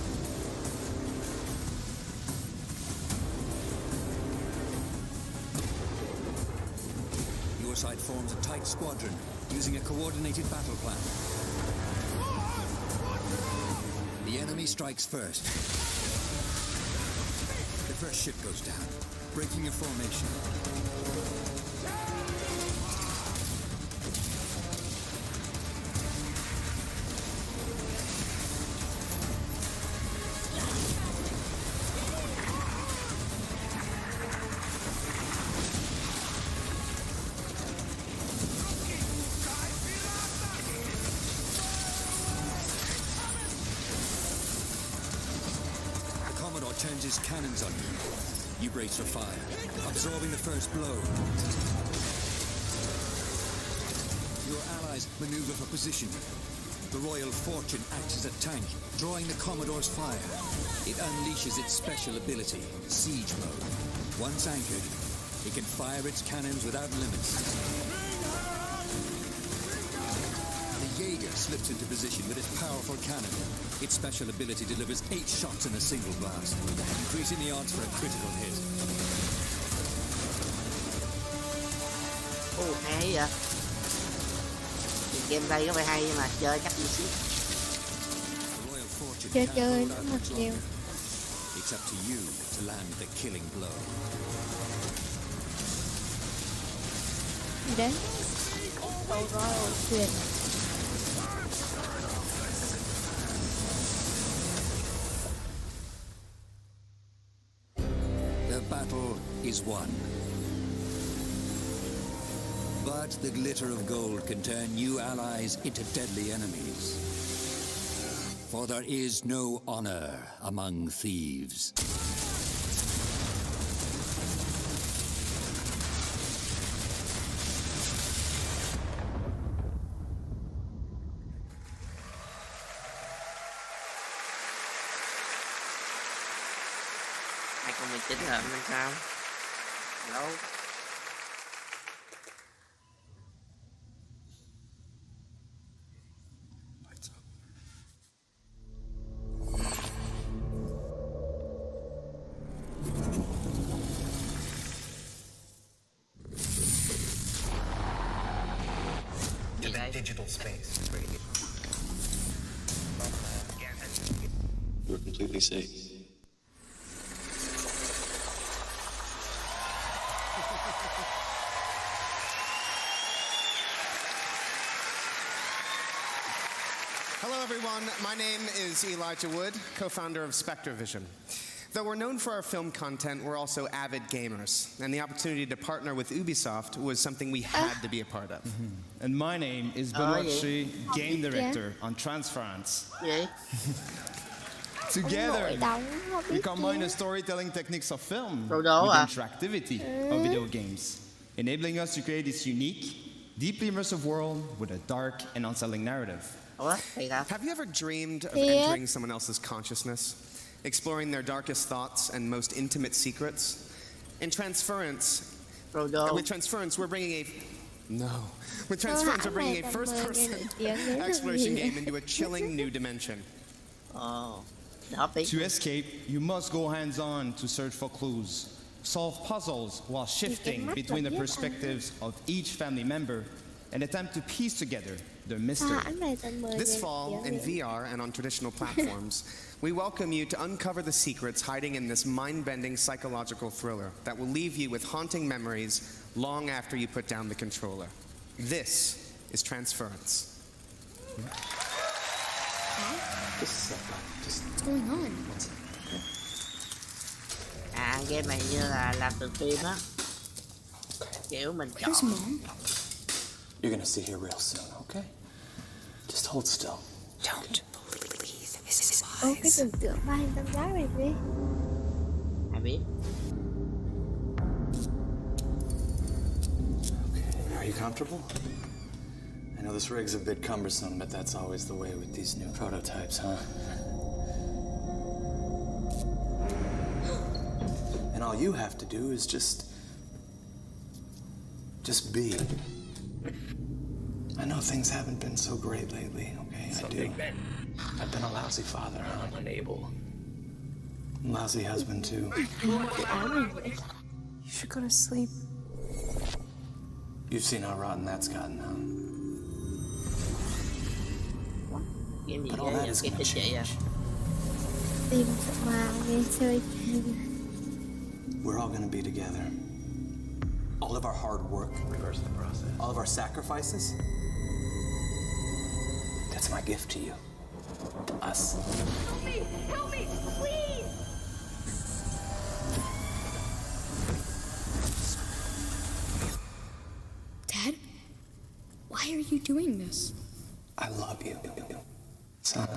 Your side forms a tight squadron, using a coordinated battle plan. The enemy strikes first. The first ship goes down, breaking your formation. Turns his cannons on you. You brace for fire, absorbing the first blow. Your allies maneuver for position. The Royal Fortune acts as a tank, drawing the Commodore's fire. It unleashes its special ability, Siege Mode. Once anchored, it can fire its cannons without limits. The Jaeger slips into position with its powerful cannon. Its special ability delivers 8 shots in a single blast, increasing the odds for a critical hit. Hay vậy? Game đây có vẻ hay nhưng mà chơi chắc đi xíu. The Royal Fortune Chơi chơi nó một điều. It's up to you to land the killing blow. Đến cầu Royal thuyền. The battle is won. But the glitter of gold can turn new allies into deadly enemies. For there is no honor among thieves. Lận hay sao? Đâu? Digital space. You're completely safe. Hello, everyone. My name is Elijah Wood, co-founder of SpectraVision. Though we're known for our film content, we're also avid gamers, and the opportunity to partner with Ubisoft was something we had to be a part of. And my name is Benoit Shi, game director on Transference. Together, we combine the storytelling techniques of film with the interactivity of video games, enabling us to create this unique, deeply immersive world with a dark and unsettling narrative. Have you ever dreamed of entering someone else's consciousness? Exploring their darkest thoughts and most intimate secrets? With Transference, we're bringing a first-person exploration game into a chilling new dimension. To escape, you must go hands-on to search for clues, solve puzzles while shifting between the perspectives of each family member, and attempt to piece together the mystery. This fall, in VR and on traditional platforms, we welcome you to uncover the secrets hiding in this mind-bending psychological thriller that will leave you with haunting memories long after you put down the controller. This is Transference. What's going on? Game này như là làm từ phim á. Kiểu mình chọn. You're gonna see here real soon, okay? Just hold still. Don't. Ô, cái tưởng tượng ba hình tam giác này đi. Ai biết? Okay, are you comfortable? I know this rig's a bit cumbersome, but that's always the way with these new prototypes, huh? And all you have to do is just be. I know things haven't been so great lately, okay? I do. I've been a lousy father, huh? I'm unable. Lousy husband, too. You should go to sleep. You've seen how rotten that's gotten, huh? But all that is gonna change. We're all gonna be together. All of our hard work, reverse the process. All of our sacrifices. That's my gift to you. Us. Help me! Help me! Please! Dad? Why are you doing this? I love you, son.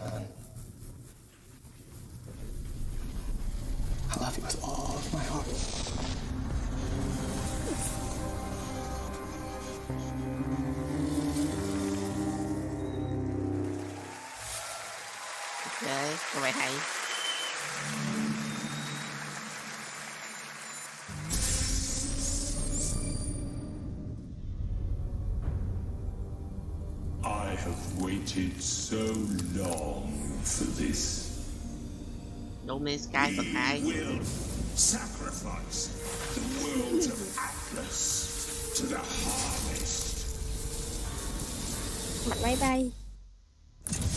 I love you with all of my heart. Đấy, có vẻ hay. I have waited so long for this. We will sacrifice the world of Atlas to the harvest. Mặt máy bay.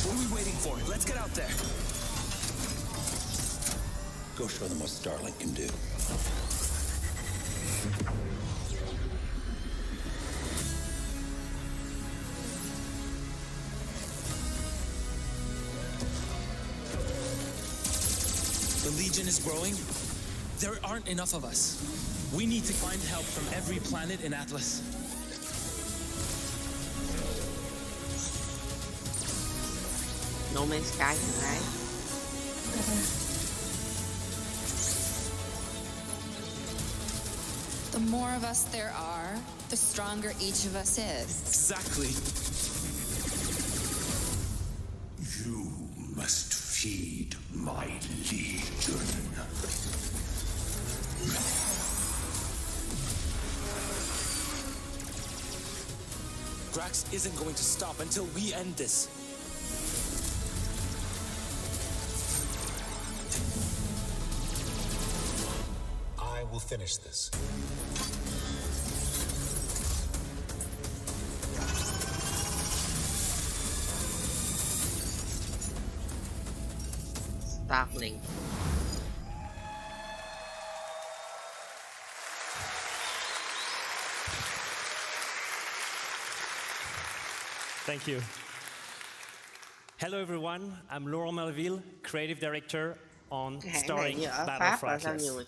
What are we waiting for? Let's get out there. Go show them what Starlink can do. The Legion is growing. There aren't enough of us. We need to find help from every planet in Atlas. No Man's Sky right? The more of us there are, the stronger each of us is. Exactly. You must feed my legion. Drax isn't going to stop until we end this. I will finish this. Starlink. Thank you. Hello everyone, I'm Laurent Melville, Creative Director on Starring Battle for Atlas.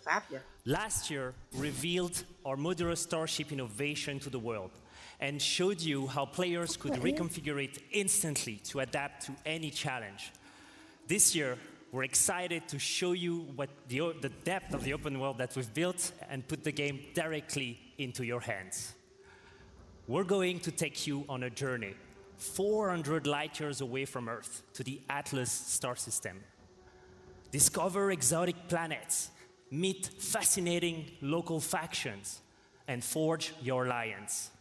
Last year, revealed our modular starship innovation to the world and showed you how players could reconfigure it instantly to adapt to any challenge. This year, we're excited to show you what the depth of the open world that we've built and put the game directly into your hands. We're going to take you on a journey 400 light years away from Earth to the Atlas star system. Discover exotic planets, meet fascinating local factions, and forge your alliance.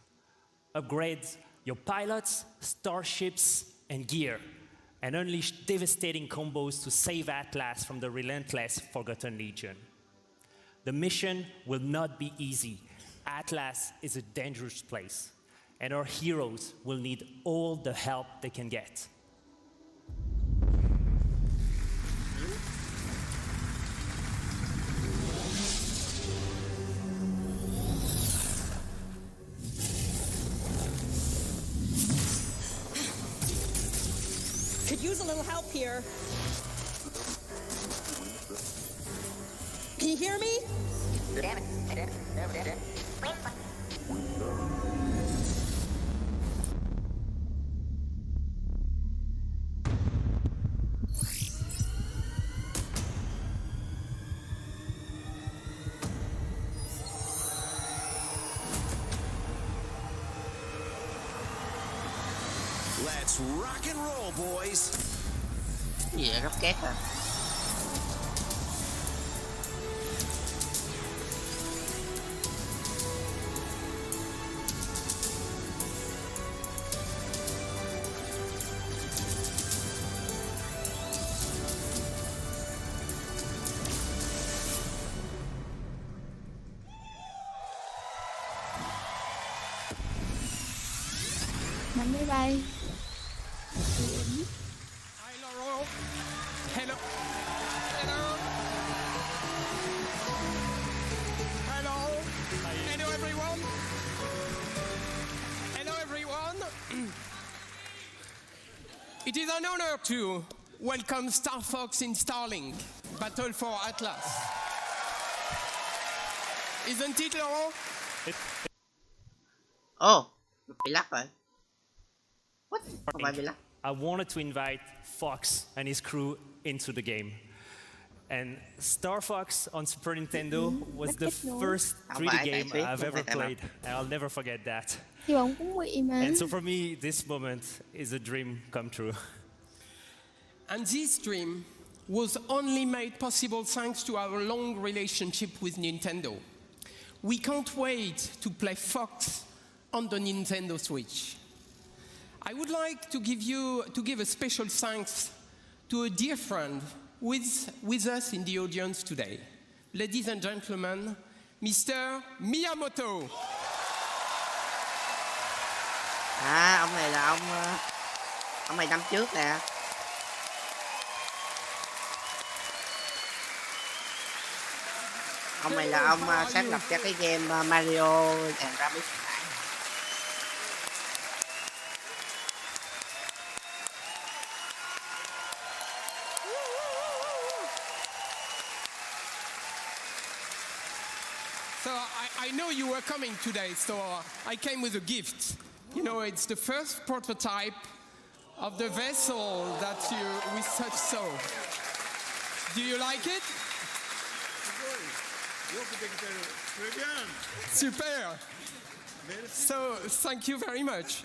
Upgrade your pilots, starships, and gear, and unleash devastating combos to save Atlas from the relentless Forgotten Legion. The mission will not be easy. Atlas is a dangerous place, and our heroes will need all the help they can get. Could use a little help here. Can you hear me? Let's rock and roll, boys. Gì vậy, rocket à? Bắn máy bay. Hello. Hello. Hello. Hello, everyone. Hello, everyone. It is an honor to welcome Star Fox in Starlink, Battle for Atlas. Isn't it, Laurent? Oh, bị lắc rồi. What? Không phải bị lắc. I wanted to invite Fox and his crew into the game. And Star Fox on Super Nintendo was the first 3D game I've ever played. And I'll never forget that. Thì bóng cũng bị mà. And so for me, this moment is a dream come true. And this dream was only made possible thanks to our long relationship with Nintendo. We can't wait to play Fox on the Nintendo Switch. I would like to give a special thanks to a dear friend with us in the audience today. Ladies and gentlemen, Mr. Miyamoto. À, ông này là ông này năm trước nè. Ông này là ông sáng lập cho cái game Mario and Rabbids. So I know you were coming today, so I came with a gift. You know, it's the first prototype of the vessel that we such saw. Do you like it? Super. So thank you very much.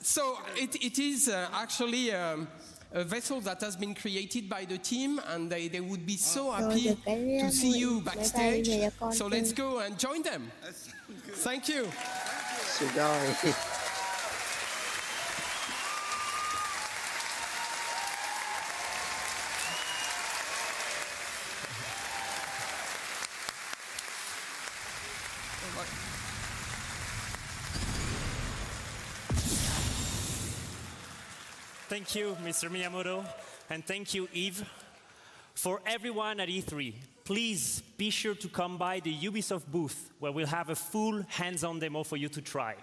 So it is actually a vessel that has been created by the team, and they would be so happy to see you backstage. So let's go and join them. Thank you. Thank you, Mr. Miyamoto, and thank you, Yves. For everyone at E3, please be sure to come by the Ubisoft booth, where we'll have a full hands-on demo for you to try.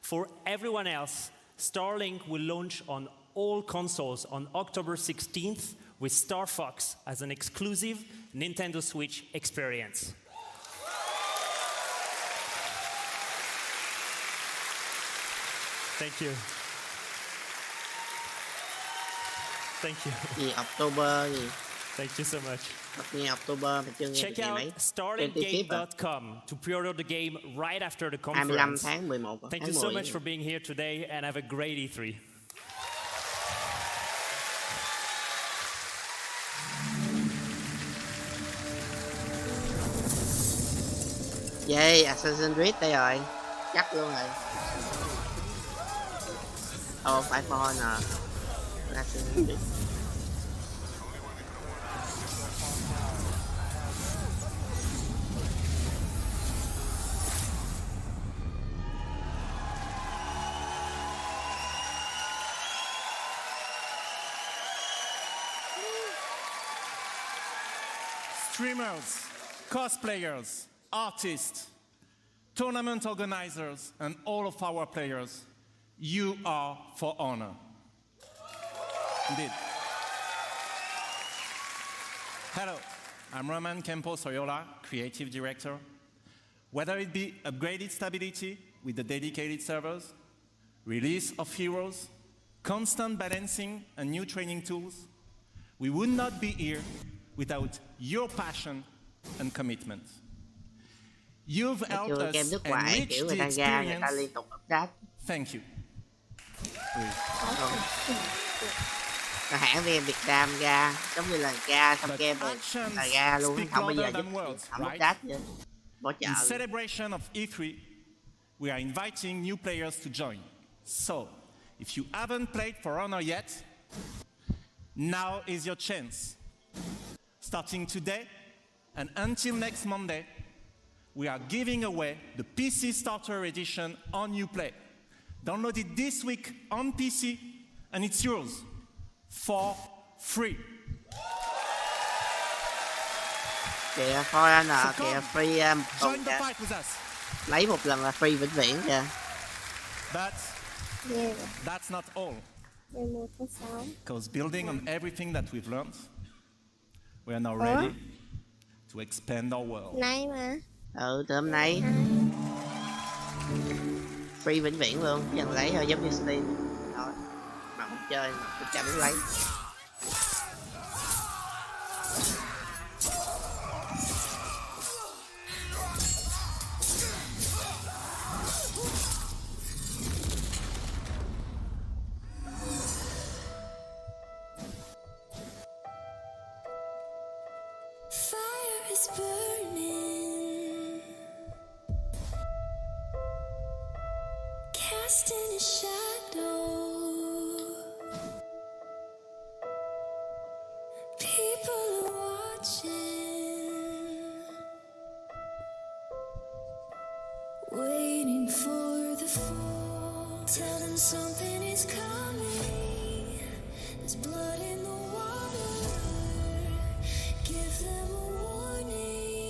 For everyone else, Starlink will launch on all consoles on October 16th with Star Fox as an exclusive Nintendo Switch experience. Thank you. Thank you. October gì? Thank you so much. October Check out starlinkgame.com to pre-order the game right after the conference. 25 tháng 11. Thank you so much for being here today, and have a great E3. Yay, Assassin's Creed đây rồi. Chắc luôn rồi. Phải phone à. Assassin's Creed. Streamers, cosplayers, artists, tournament organizers, and all of our players, you are for honor. Indeed. Hello, I'm Roman Campos Soyola, Creative Director. Whether it be upgraded stability with the dedicated servers, release of heroes, constant balancing and new training tools, we would not be here without your passion and commitment. You've helped us enrich the experience. Thank you. Hãng game Việt Nam ra giống như là ra xong game rồi là ra luôn, không bao giờ không update nữa. Bỏ chợ. In celebration of E3, we are inviting new players to join. So, if you haven't played For Honor yet, now is your chance. Starting today and until next Monday, we are giving away the PC Starter Edition on Uplay. Download it this week on PC and it's yours for free. Kìa, For Honor, kìa, free join the fight with us. Lấy một lần là free vĩnh viễn kìa. But that's not all. Because building on everything that we've learned, we are now ready to expand our world. Nay mà. Từ hôm nay free vĩnh viễn luôn, chỉ cần lấy thôi, giống như Steam thôi. Mà không chơi mà tôi chẳng lấy. Casting a shadow. People are watching, waiting for the fall. Tell them something is coming. There's blood in the water. Give them a warning.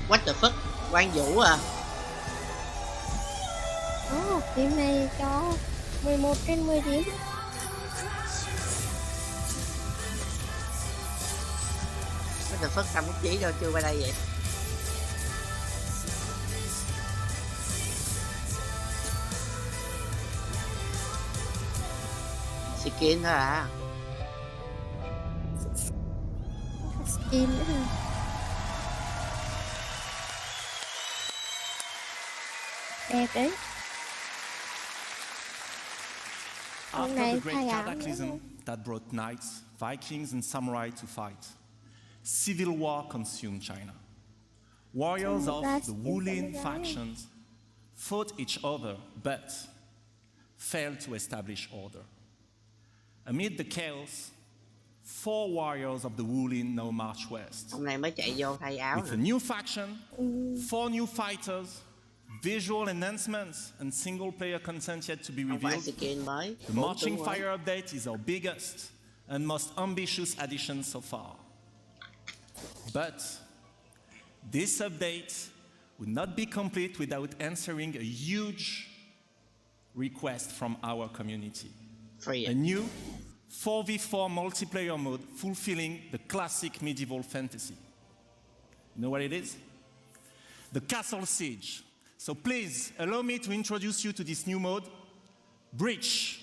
What the fuck? Quang Vũ à? Điểm này cho 11/10 điểm. What the fuck, cầm bút chỉ đâu chưa qua đây vậy? Skin thôi à? Skin nữa hả? Đẹp đấy. After the great cataclysm that brought knights, Vikings, and samurai to fight, civil war consumed China. Warriors of the Wulin factions fought each other but failed to establish order. Amid the chaos, 4 warriors of the Wulin now march west. Hôm nay mới chạy vô thay áo. With a new faction, 4 new fighters, visual enhancements, and single-player content yet to be revealed, the Marching Fire update is our biggest and most ambitious addition so far. But this update would not be complete without answering a huge request from our community. A new 4v4 multiplayer mode fulfilling the classic medieval fantasy. You know what it is? The Castle Siege. So please, allow me to introduce you to this new mode, Breach.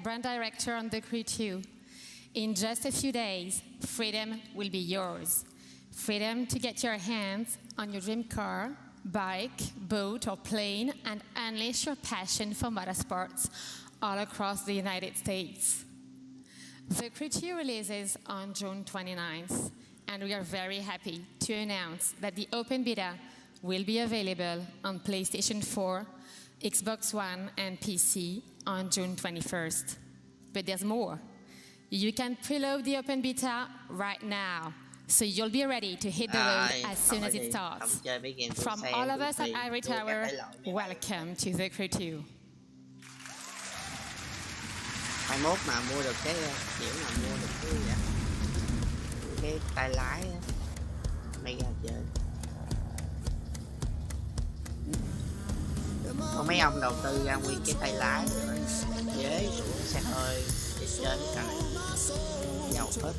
Brand director on The Crew 2. In just a few days, freedom will be yours. Freedom to get your hands on your dream car, bike, boat, or plane and unleash your passion for motorsports all across the United States. The Crew 2 releases on June 29th, and we are very happy to announce that the open beta will be available on PlayStation 4, Xbox One, and PC on June 21st. But there's more. You can preload the open beta right now, so you'll be ready to hit the road as soon as it starts. From all of us at Ivory Tower, welcome to The Crew 2. 21 mà mua được cái kiểu nào mua được cái gì vậy? cái tay lái á. Mega chơi. Có mấy ông đầu tư ra nguyên cái tay lái rồi chế của xe hơi để chơi cái này giàu hết.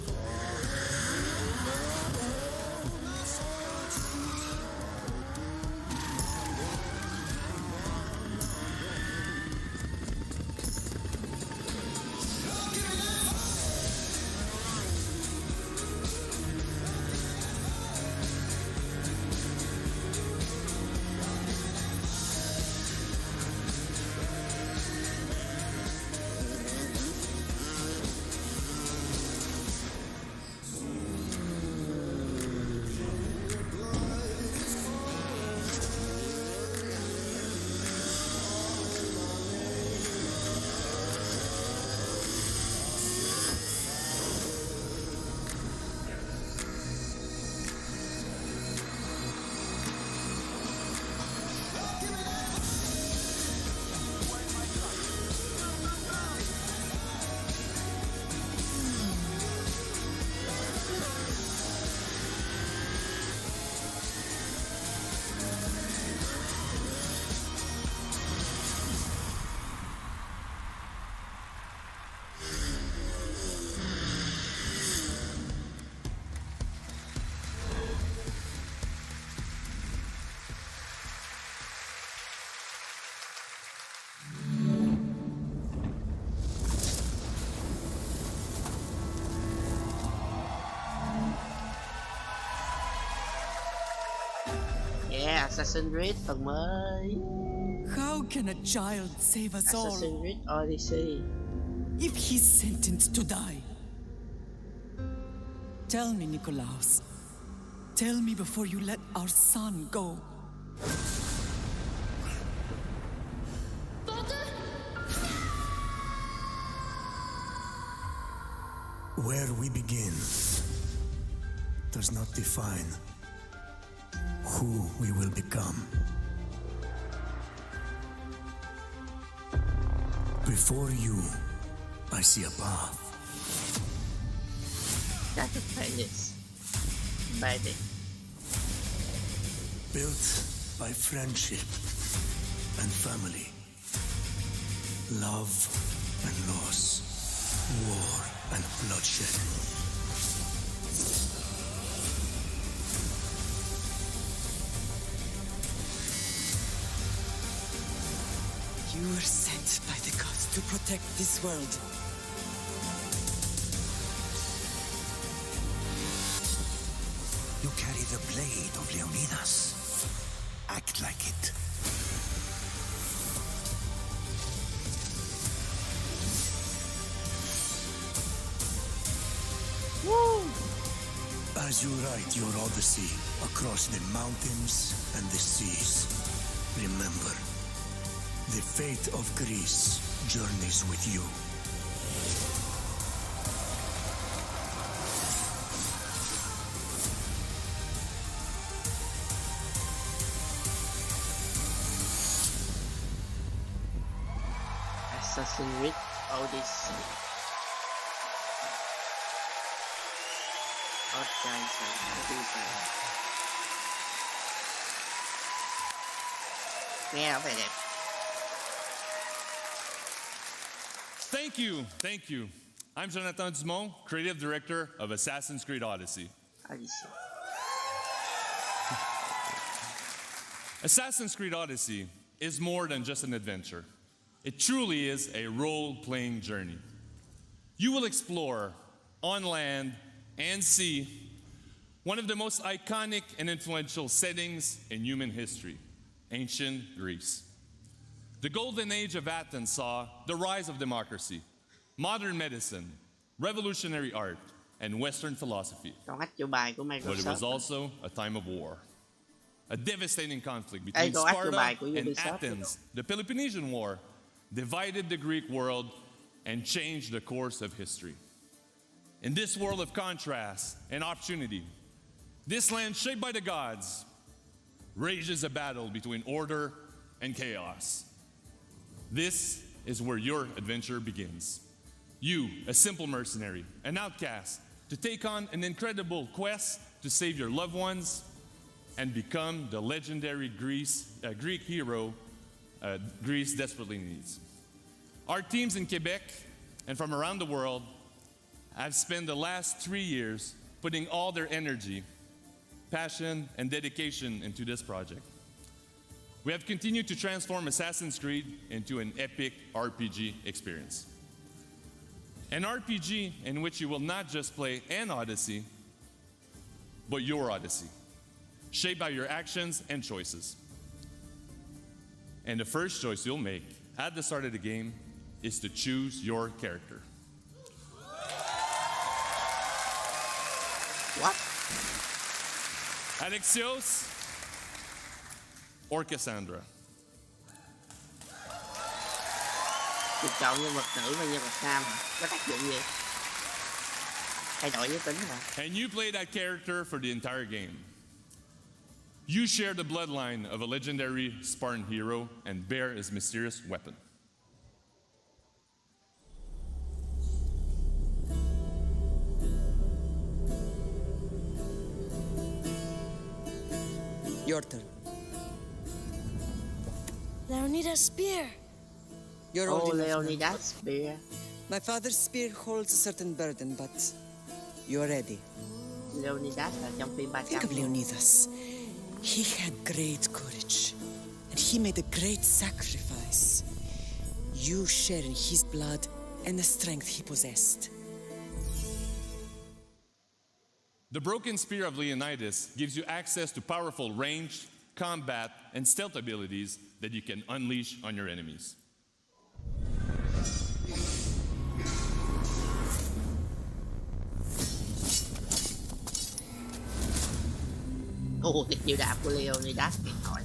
Assassin's Creed phần mới. How can a child save us all? Assassin's Creed Odyssey. If he's sentenced to die. Tell me, Nikolaos. Tell me before you let our son go. Where we begin does not define who we will become. Before you, I see a path. That's a penis. Baby. Built by friendship and family. Love and loss. War and bloodshed. You were sent by the gods to protect this world. You carry the blade of Leonidas. Act like it. Woo! As you write your odyssey across the mountains and the seas, remember, the fate of Greece journeys with you. Assassin's Creed Odyssey. Nghe nó phải đẹp. Thank you. I'm Jonathan Dumont, creative director of Assassin's Creed Odyssey. Assassin's Creed Odyssey is more than just an adventure. It truly is a role-playing journey. You will explore, on land and sea, one of the most iconic and influential settings in human history, ancient Greece. The golden age of Athens saw the rise of democracy, modern medicine, revolutionary art, and Western philosophy. But it was also a time of war. A devastating conflict between Sparta and Athens, the Peloponnesian War, divided the Greek world and changed the course of history. In this world of contrast and opportunity, this land shaped by the gods rages a battle between order and chaos. This is where your adventure begins. You, a simple mercenary, an outcast, to take on an incredible quest to save your loved ones and become the legendary Greek hero Greece desperately needs. Our teams in Quebec and from around the world have spent the last 3 years putting all their energy, passion, and dedication into this project. We have continued to transform Assassin's Creed into an epic RPG experience. An RPG in which you will not just play an Odyssey, but your Odyssey, shaped by your actions and choices. And the first choice you'll make at the start of the game is to choose your character. What? Alexios or Cassandra? Được chọn nhân vật nữ và nhân vật nam có tác dụng gì? Thay đổi giới tính hả? And you play that character for the entire game. You share the bloodline of a legendary Spartan hero and bear his mysterious weapon. Your turn. Leonidas' spear. You're old enough now. Leonidas' spear. My father's spear holds a certain burden, but you're ready. Leonidas là trong phim 300. Think of Leonidas. He had great courage, and he made a great sacrifice. You share in his blood and the strength he possessed. The broken spear of Leonidas gives you access to powerful range, combat, and stealth abilities that you can unleash on your enemies. Cái chiêu đạp của Leonidas điện thoại.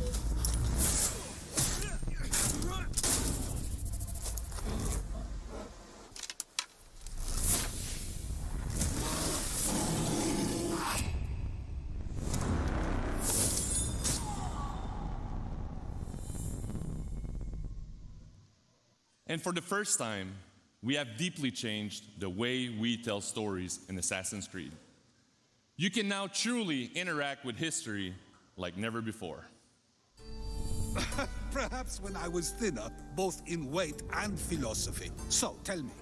And for the first time, we have deeply changed the way we tell stories in Assassin's Creed. You can now truly interact with history like never before. Perhaps when I was thinner, both in weight and philosophy. So, tell me,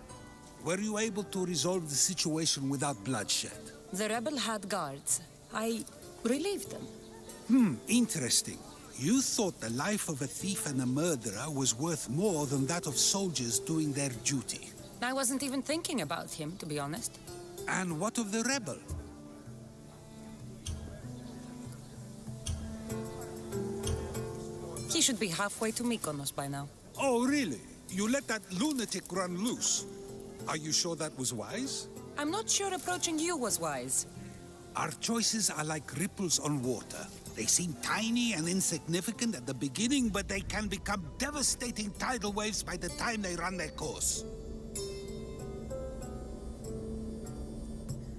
were you able to resolve the situation without bloodshed? The rebel had guards. I relieved them. Interesting. You thought the life of a thief and a murderer was worth more than that of soldiers doing their duty. I wasn't even thinking about him, to be honest. And what of the rebel? He should be halfway to Mykonos by now. Oh, really? You let that lunatic run loose? Are you sure that was wise? I'm not sure approaching you was wise. Our choices are like ripples on water. They seem tiny and insignificant at the beginning, but they can become devastating tidal waves by the time they run their course.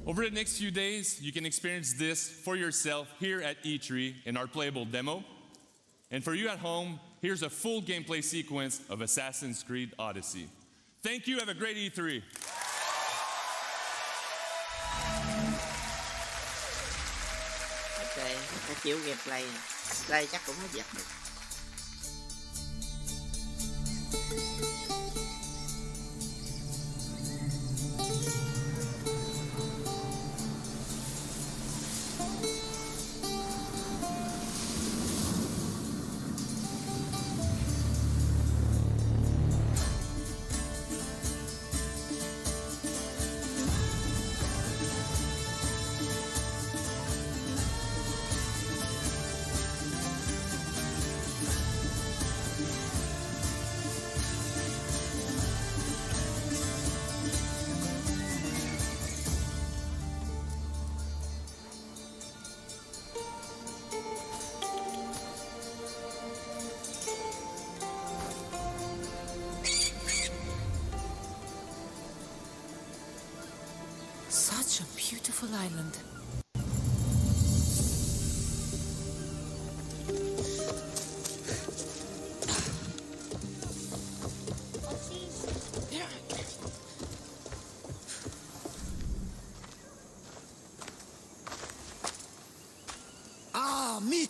Over the next few days, you can experience this for yourself here at E3 in our playable demo. And for you at home, here's a full gameplay sequence of Assassin's Creed Odyssey. Thank you, have a great E3. Ok, nó chiếu gameplay này. Đây chắc cũng hết giật được. Such a beautiful island.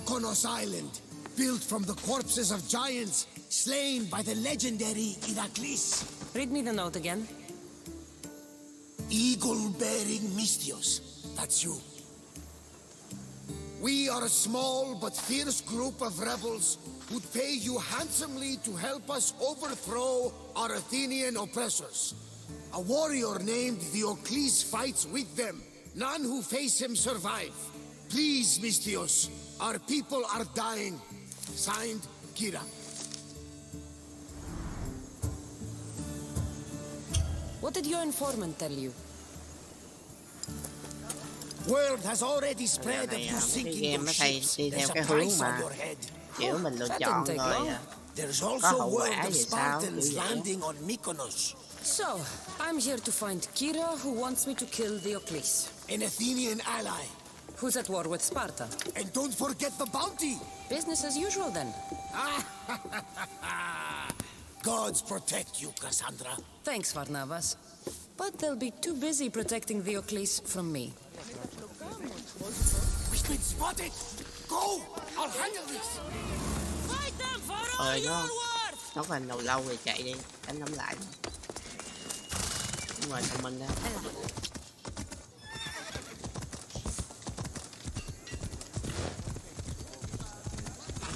Mykonos Island, built from the corpses of giants slain by the legendary Iraklis. Read me the note again. Eagle-bearing Mystios. That's you. We are a small but fierce group of rebels who'd pay you handsomely to help us overthrow our Athenian oppressors. A warrior named Diocles fights with them. None who face him survive. Please, Mystios, our people are dying. Signed, Kira. What did your informant tell you? Word has already spread of you sinking your ships. There's a price on your head. Kiểu mình lựa chọn rồi There's có also hậu quả word of gì sao? Spartans landing on Mykonos. So, I'm here to find Kira, who wants me to kill Diocles. An Athenian ally. Who's at war with Sparta. And don't forget the bounty! Business as usual, then. Gods protect you, Cassandra. Thanks, Varnavas. But they'll be too busy protecting Diocles from me. We've been spotted! Go! I'll handle this! Fight them for all Rồi nó còn đầu lâu rồi chạy đi, đánh đấm lại. Đúng rồi, thông minh đó.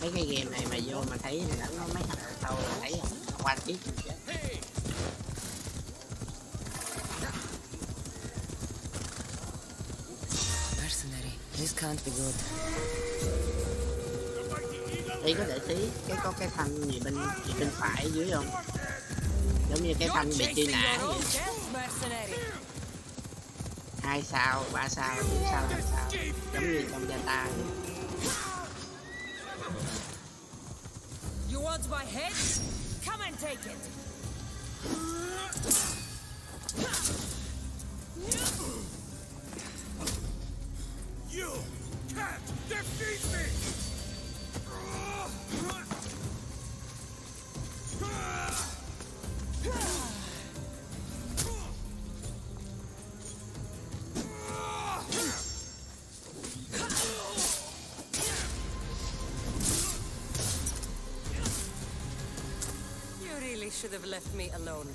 Mấy cái game này mà vô mà thấy đánh mấy thằng sau là thấy không? Qua tiếp chứ. Mercenary, this can't be good. Ý có để ý có cái thanh gì bên phải ở dưới không? Giống như cái thanh bị truy nã vậy. 2 sao, 3 sao, 4 sao, 5 sao, giống như trong Data. You want my head? Come and take it. You can't defeat me! You really should have left me alone.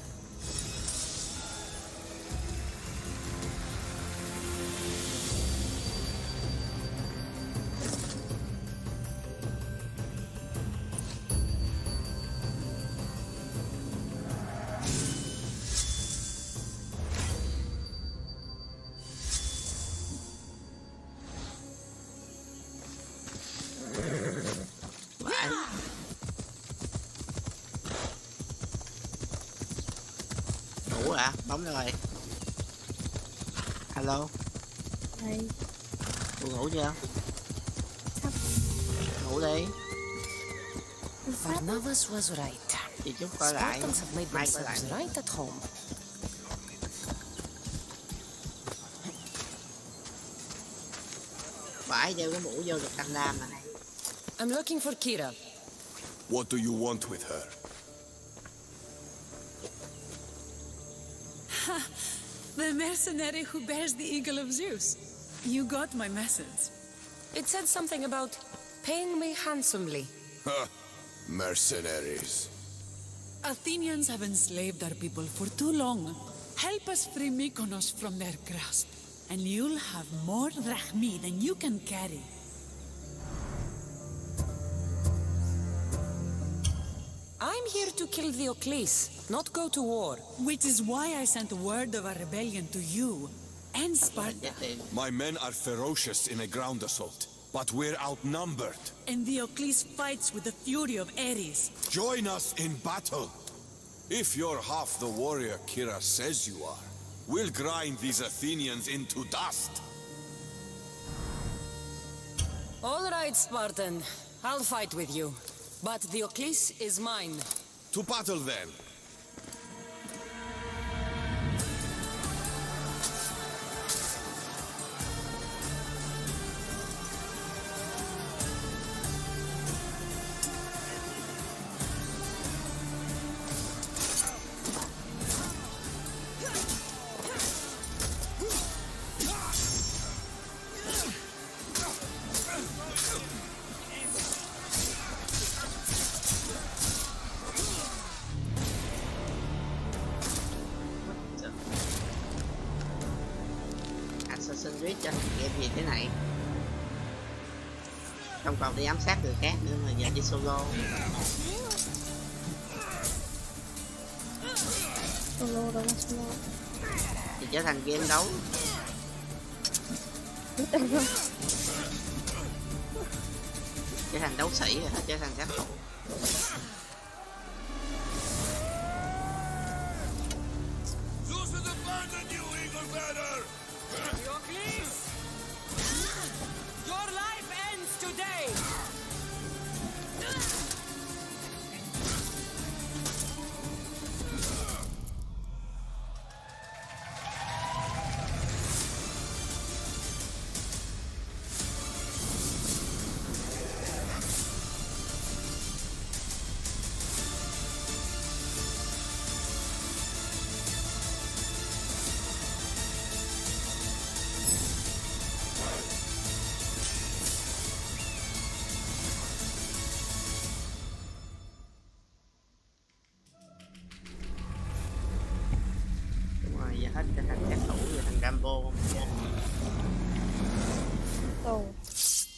Ngủ à? Bóng rồi. Alo. Đây. Cô ngủ chưa? Ngủ đi. Varnavas was right. Chị chút coi lại. Spartans have made Mai coi lại. themselves right at home. Phải đeo cái mũ vô được cam lam mà này. I'm looking for Kira. What do you want with her? The mercenary who bears the eagle of Zeus. You got my message. It said something about paying me handsomely. Mercenaries. Athenians have enslaved our people for too long. Help us free Mykonos from their grasp, and you'll have more drachmi than you can carry. I'm here to kill Diocles, not go to war. Which is why I sent word of a rebellion to you and Sparta. My men are ferocious in a ground assault, but we're outnumbered. And Diocles fights with the fury of Ares. Join us in battle. If you're half the warrior Kira says you are, we'll grind these Athenians into dust. All right, Spartan. I'll fight with you. But Diocles is mine. To battle then. Không còn đi ám sát người khác nữa mà giờ đi solo. Solo đâu mà solo. Thì trở thành game đấu. Trở thành đấu sĩ rồi, trở thành sát thủ. Your life ends today. Hết trở thành sát thủ rồi thành Rambo không chứ.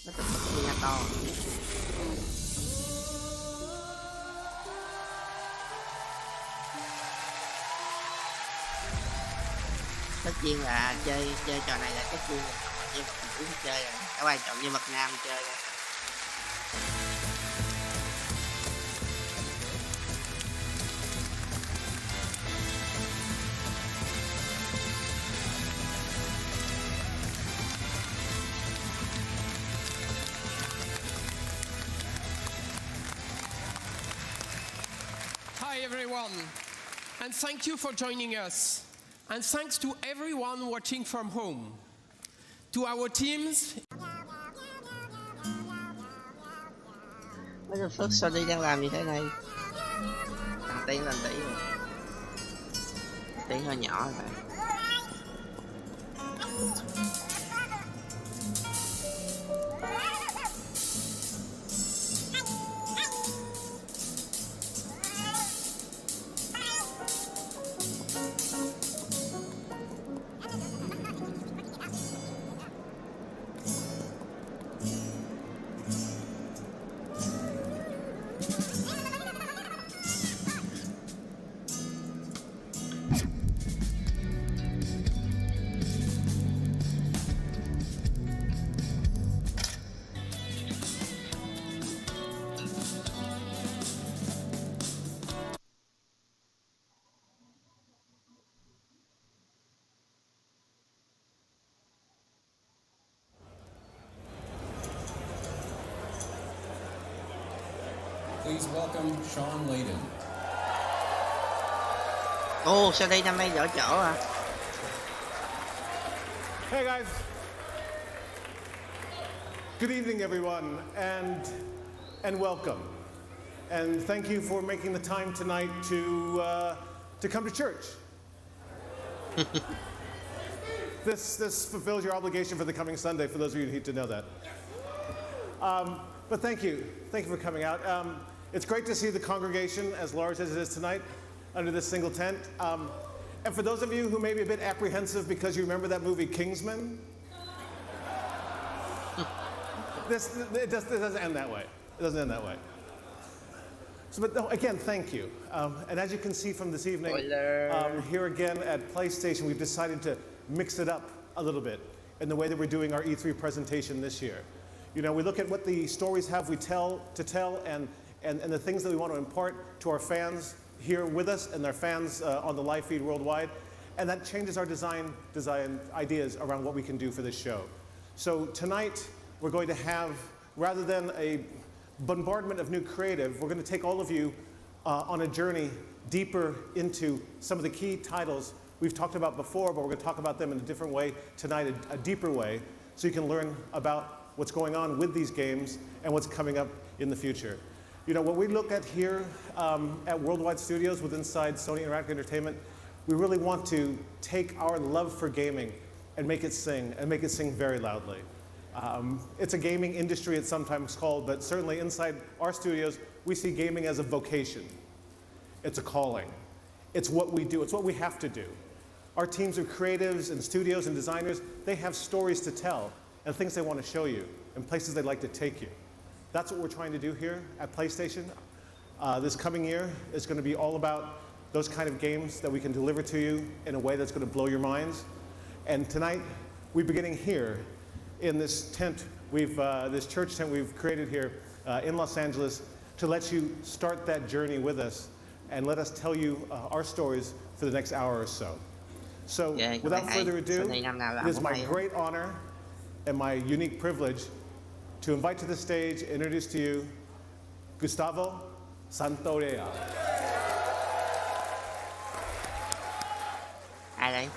Nó tập Minato. Tất nhiên là chơi trò này là tất nhiên là nhân vật nữ chơi rồi, các bạn chọn nhân vật nam chơi rồi. Hi everyone, and thank you for joining us. And thanks to everyone watching from home. To our teams. What the fuck, Sony đang làm như thế này? Thằng Tiến lên tỷ rồi. Tiến hơi nhỏ rồi bạn. Please welcome Sean Layden. Ồ, sao đây năm nay giỏ chỗ à? Hey guys. Good evening everyone and welcome. And thank you for making the time tonight to come to church. This fulfills your obligation for the coming Sunday, for those of you who need to know that. But thank you for coming out. It's great to see the congregation as large as it is tonight under this single tent. And for those of you who may be a bit apprehensive because you remember that movie Kingsman, it doesn't end that way. It doesn't end that way. So, but no, again, thank you. And as you can see from this evening, here again at PlayStation, we've decided to mix it up a little bit in the way that we're doing our E3 presentation this year. You know, we look at what the stories have we tell and the things that we want to impart to our fans here with us and their fans on the live feed worldwide. And that changes our design ideas around what we can do for this show. So tonight, we're going to have, rather than a bombardment of new creative, we're going to take all of you on a journey deeper into some of the key titles we've talked about before, but we're going to talk about them in a different way tonight, a deeper way, so you can learn about what's going on with these games and what's coming up in the future. You know, what we look at here at Worldwide Studios with inside Sony Interactive Entertainment, we really want to take our love for gaming and make it sing very loudly. It's a gaming industry, it's sometimes called, but certainly inside our studios, we see gaming as a vocation. It's a calling. It's what we do. It's what we have to do. Our teams of creatives and studios and designers, they have stories to tell and things they want to show you and places they'd like to take you. That's what we're trying to do here at PlayStation. This coming year is going to be all about those kind of games that we can deliver to you in a way that's going to blow your minds. And tonight, we're beginning here in this tent, this church tent we've created here in Los Angeles to let you start that journey with us and let us tell you our stories for the next hour or so. So, without further ado, it is my great honor and my unique privilege to invite to the stage, introduce to you, Gustavo Santaolalla. Ai đây?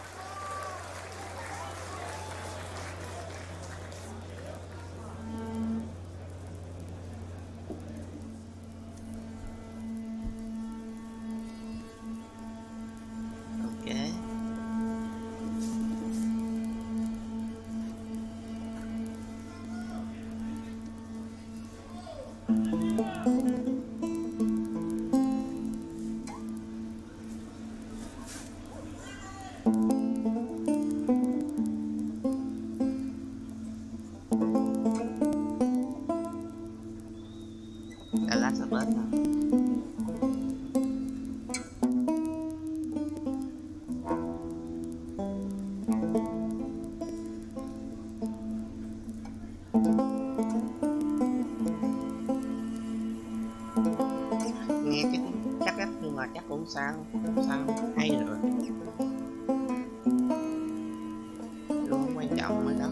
Không sao, hay rồi. Luôn quan trọng mới đó.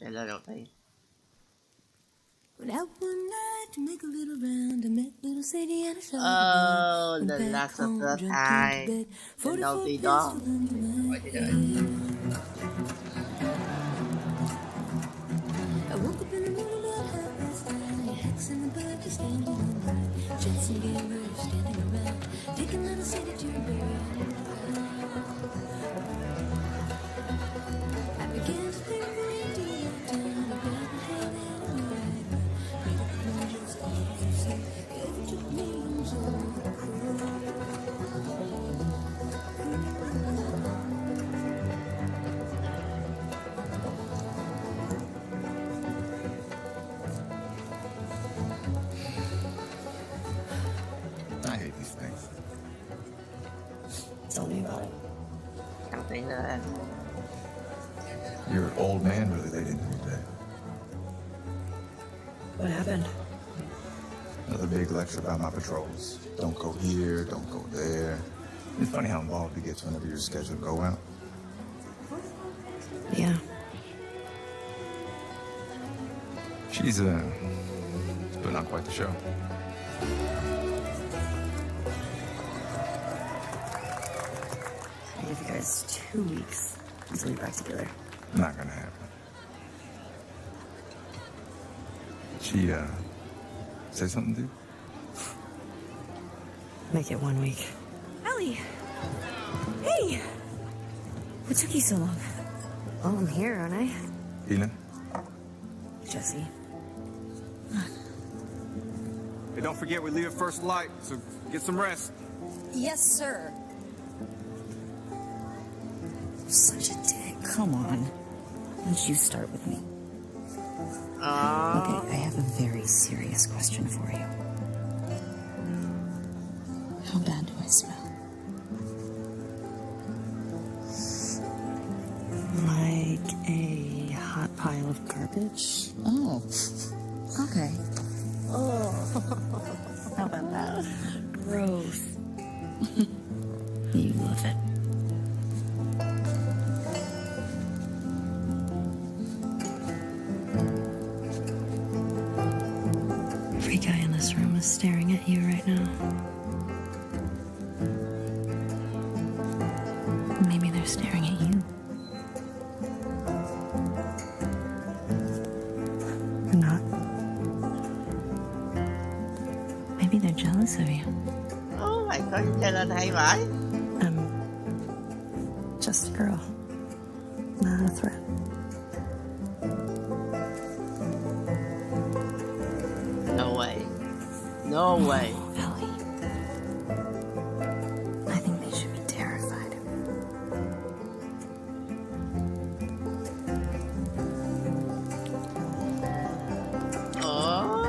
Trailer đầu tiên. The Last of Us 2 lần đầu tiên đó. Phải thì đợi. Your old man really laid into me today. What happened? Another big lecture about my patrols. Don't go here, don't go there. It's funny how involved it gets whenever you're scheduled to go out. Yeah. She's putting on quite the show. I give you guys 2 weeks until we're back together. Not gonna happen. She, say something, dude? Make it 1 week. Ellie! Hey! What took you so long? Oh, I'm here, aren't I? Tina? Jesse. Hey, don't forget we leave at first light, so get some rest. Yes, sir. Such a dick. Come on. Why don't you start with me? Okay, I have a very serious question for you. How bad do I smell? Like a hot pile of garbage? Oh. Okay. Oh. How about that? Gross. You love it. Every guy in this room is staring at you right now. Maybe they're staring at you. Or not. Maybe they're jealous of you. Oh my god, chơi lên hay vãi. I'm just a girl, not a threat. No way. No way. Ellie. I think they should be terrified. Oh.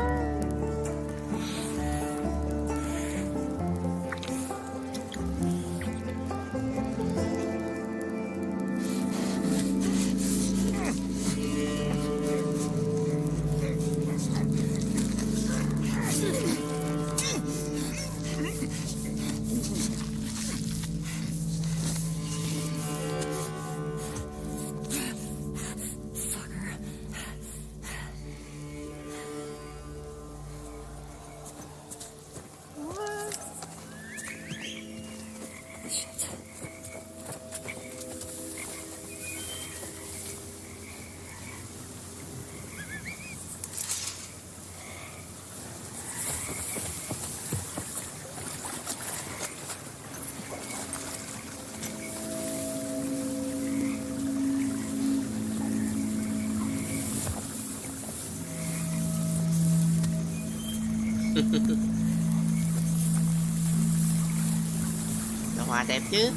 Đồ họa đẹp chứ.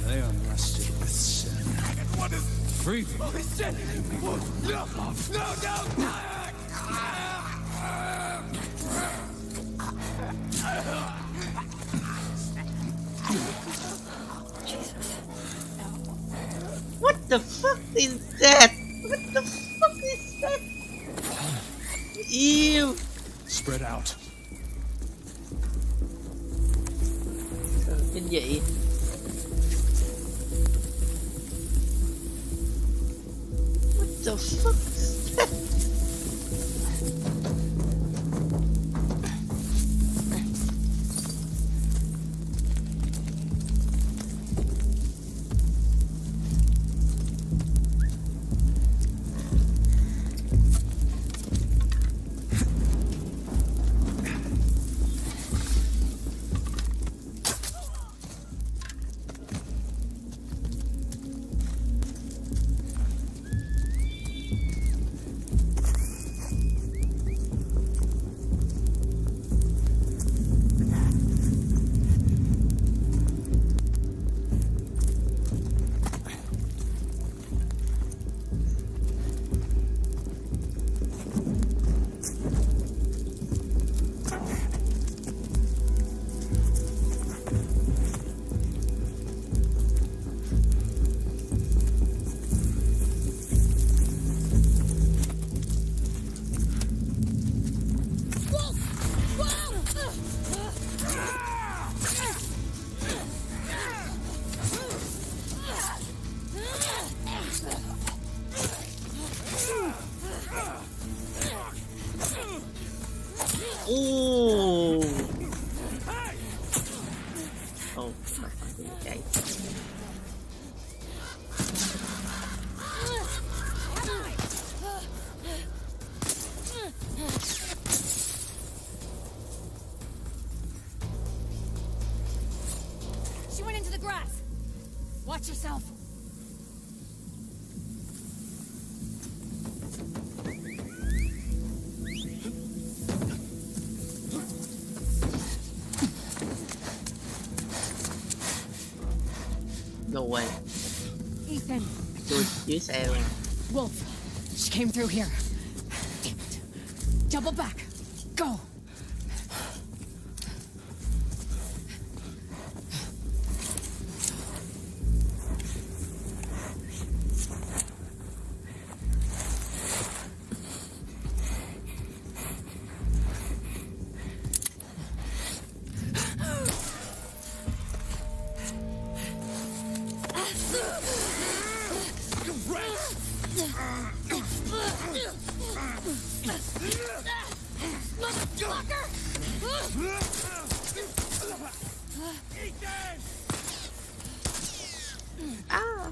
They are rusted with sin. What is free? Holy shit! No! No! No! What the fuck is that? What the fuck is that? Ew! Spread out. Kinh dị. What the fuck is that? Ồ. Ồ, chạy. She went into the grass. Watch yourself. No way. Ethan. Chui dưới xe luôn. Wolf. She came through here. Damn it. Double back. Go.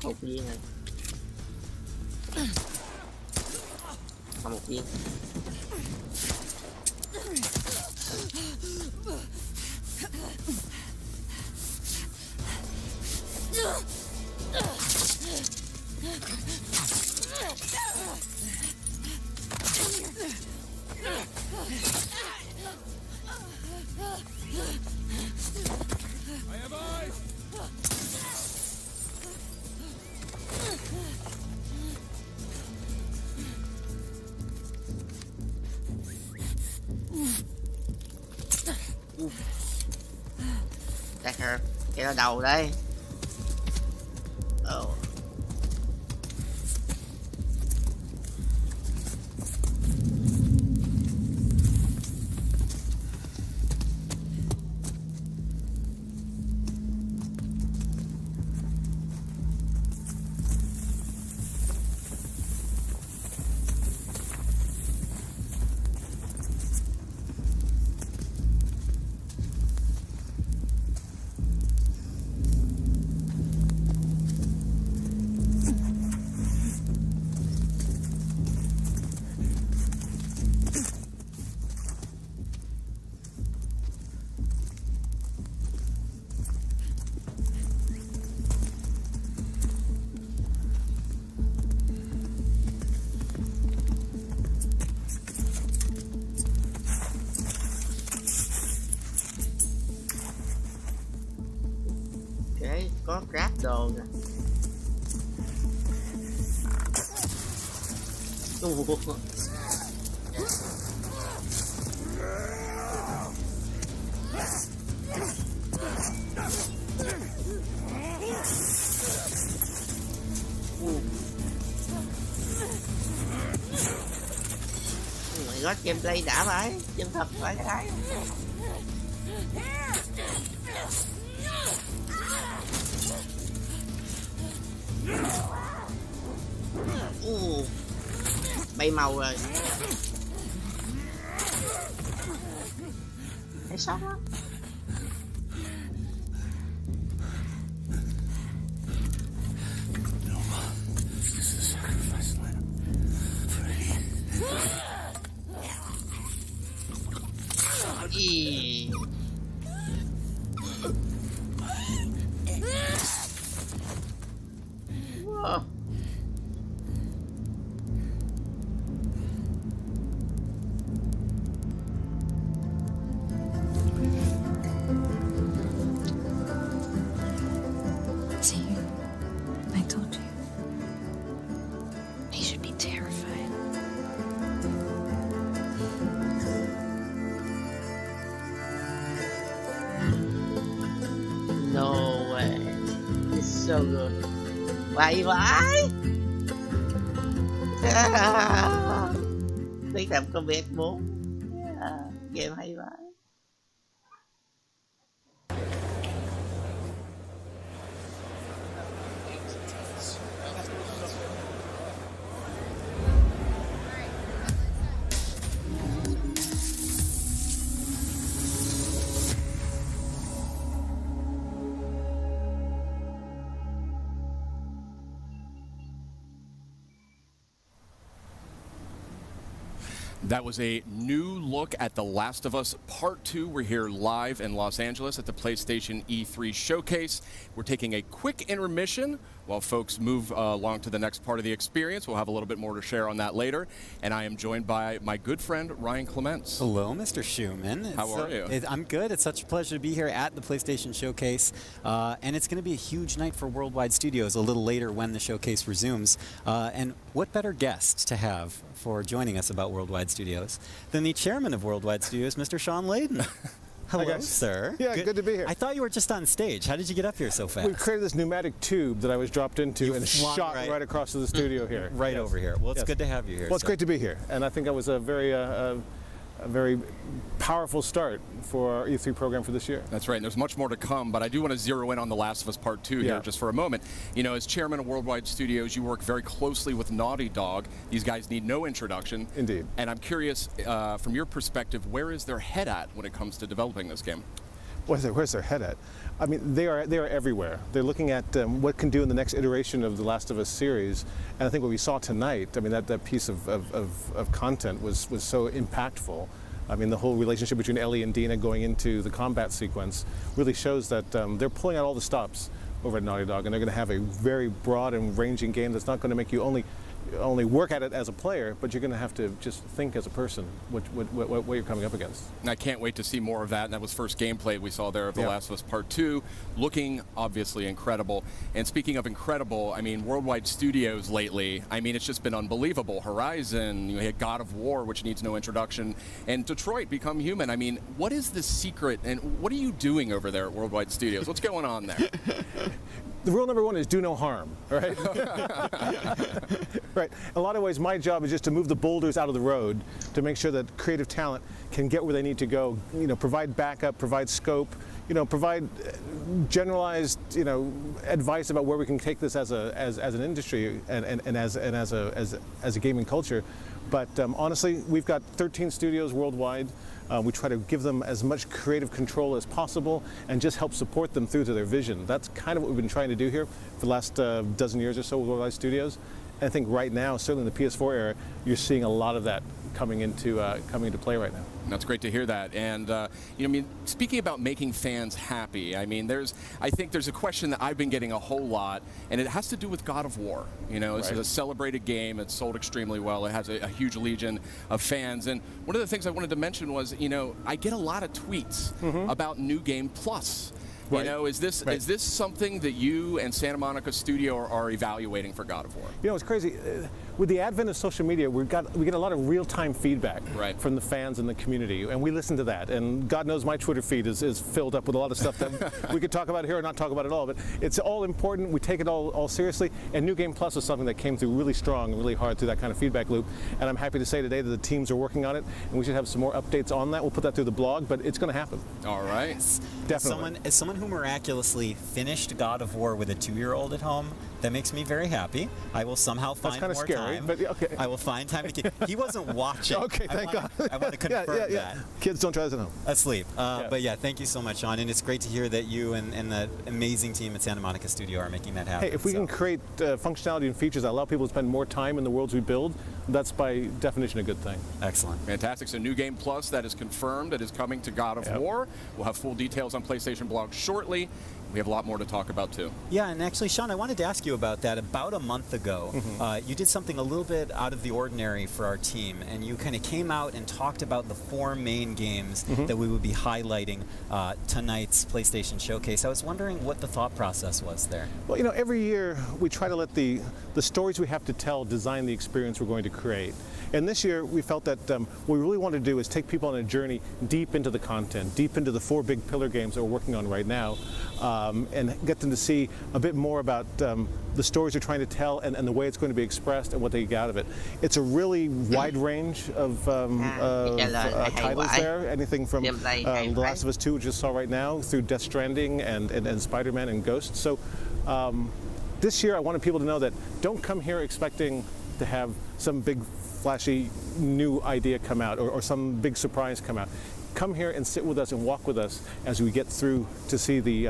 Một viên rồi. Còn một viên. Hacker, cái đầu đây. Có grab đồ nè. My God, gameplay đã phải, chân thật phải cái. Bay màu rồi. Thấy sốc á. Gì? Wow. So good. Vậy vãi. Đi làm công việc 4. game hay vậy. That was a new look at The Last of Us Part 2. We're here live in Los Angeles at the PlayStation E3 Showcase. We're taking a quick intermission while folks move along to the next part of the experience. We'll have a little bit more to share on that later. And I am joined by my good friend, Ryan Clements. Hello, Mr. Schumann. How are you? I'm good. It's such a pleasure to be here at the PlayStation Showcase. And it's going to be a huge night for Worldwide Studios a little later when the showcase resumes. And what better guest to have for joining us about Worldwide Studios than the chairman of Worldwide Studios, Mr. Sean Layden. Hello, sir. Yeah, good to be here. I thought you were just on stage. How did you get up here so fast? We created this pneumatic tube that I was dropped into and shot right across to the studio here. Right over here. Well, it's good to have you here. Well, it's great to be here. And I think that was a very powerful start for our E3 program for this year. That's right, and there's much more to come, but I do want to zero in on The Last of Us Part 2 here just for a moment. You know, as chairman of Worldwide Studios, you work very closely with Naughty Dog. These guys need no introduction. Indeed. And I'm curious, from your perspective, where is their head at when it comes to developing this game? Where's their head at? I mean, they are everywhere. They're looking at what can do in the next iteration of the Last of Us series, and I think what we saw tonight, I mean, that piece of content was so impactful. I mean, the whole relationship between Ellie and Dina going into the combat sequence really shows that they're pulling out all the stops over at Naughty Dog, and they're going to have a very broad and ranging game that's not going to make you only work at it as a player, but you're going to have to just think as a person what you're coming up against. And I can't wait to see more of that, and that was first gameplay we saw there of The Last of Us Part 2, looking obviously incredible. And speaking of incredible, I mean, Worldwide Studios lately, I mean, it's just been unbelievable. Horizon, you had God of War, which needs no introduction, and Detroit Become Human. I mean, what is the secret, and what are you doing over there at Worldwide Studios? What's going on there? The rule number one is do no harm, right? Right. In a lot of ways, my job is just to move the boulders out of the road to make sure that creative talent can get where they need to go. You know, provide backup, provide scope. You know, provide generalized, advice about where we can take this as an industry and as a gaming culture. But honestly, we've got 13 studios worldwide. We try to give them as much creative control as possible and just help support them through to their vision. That's kind of what we've been trying to do here for the last dozen years or so with Worldwide Studios. And I think right now, certainly in the PS4 era, you're seeing a lot of that coming into play right now. That's great to hear that. And, I mean, speaking about making fans happy, I mean, I think there's a question that I've been getting a whole lot, and it has to do with God of War. You know, this is a celebrated game. It's sold extremely well. It has a huge legion of fans. And one of the things I wanted to mention was, I get a lot of tweets about New Game Plus. Right. You know, is this something that you and Santa Monica Studio are evaluating for God of War? You know, it's crazy. With the advent of social media, we get a lot of real-time feedback from the fans and the community, and we listen to that. And God knows my Twitter feed is filled up with a lot of stuff that we could talk about here or not talk about at all. But it's all important. We take it all seriously. And New Game Plus is something that came through really strong and really hard through that kind of feedback loop. And I'm happy to say today that the teams are working on it, and we should have some more updates on that. We'll put that through the blog, but it's going to happen. All right. Definitely. As someone who miraculously finished God of War with a 2-year-old at home, that makes me very happy. I will somehow find more scary, time. But okay. I will find time to he wasn't watching. Okay, thank God. I want to confirm that. Kids don't try this at home. Asleep. But yeah, thank you so much, Sean. And it's great to hear that you and the amazing team at Santa Monica Studio are making that happen. Hey, if we can create functionality and features that allow people to spend more time in the worlds we build, that's by definition a good thing. Excellent. Fantastic. So New Game Plus, that is confirmed. It is coming to God of War. We'll have full details on PlayStation Blog shortly. We have a lot more to talk about, too. Yeah, and actually, Sean, I wanted to ask you about that. About a month ago, you did something a little bit out of the ordinary for our team, and you kind of came out and talked about the 4 main games that we would be highlighting tonight's PlayStation Showcase. I was wondering what the thought process was there. Well, every year we try to let the stories we have to tell design the experience we're going to create. And this year we felt that what we really wanted to do is take people on a journey deep into the content, deep into the 4 big pillar games that we're working on right now, and get them to see a bit more about the stories they're trying to tell and the way it's going to be expressed and what they get out of it. It's a really wide range of titles there, anything from The Last of Us 2, which you saw right now, through Death Stranding and Spider-Man and Ghost. So this year I wanted people to know that don't come here expecting to have some big flashy new idea come out or some big surprise come out. Come here and sit with us and walk with us as we get through to see the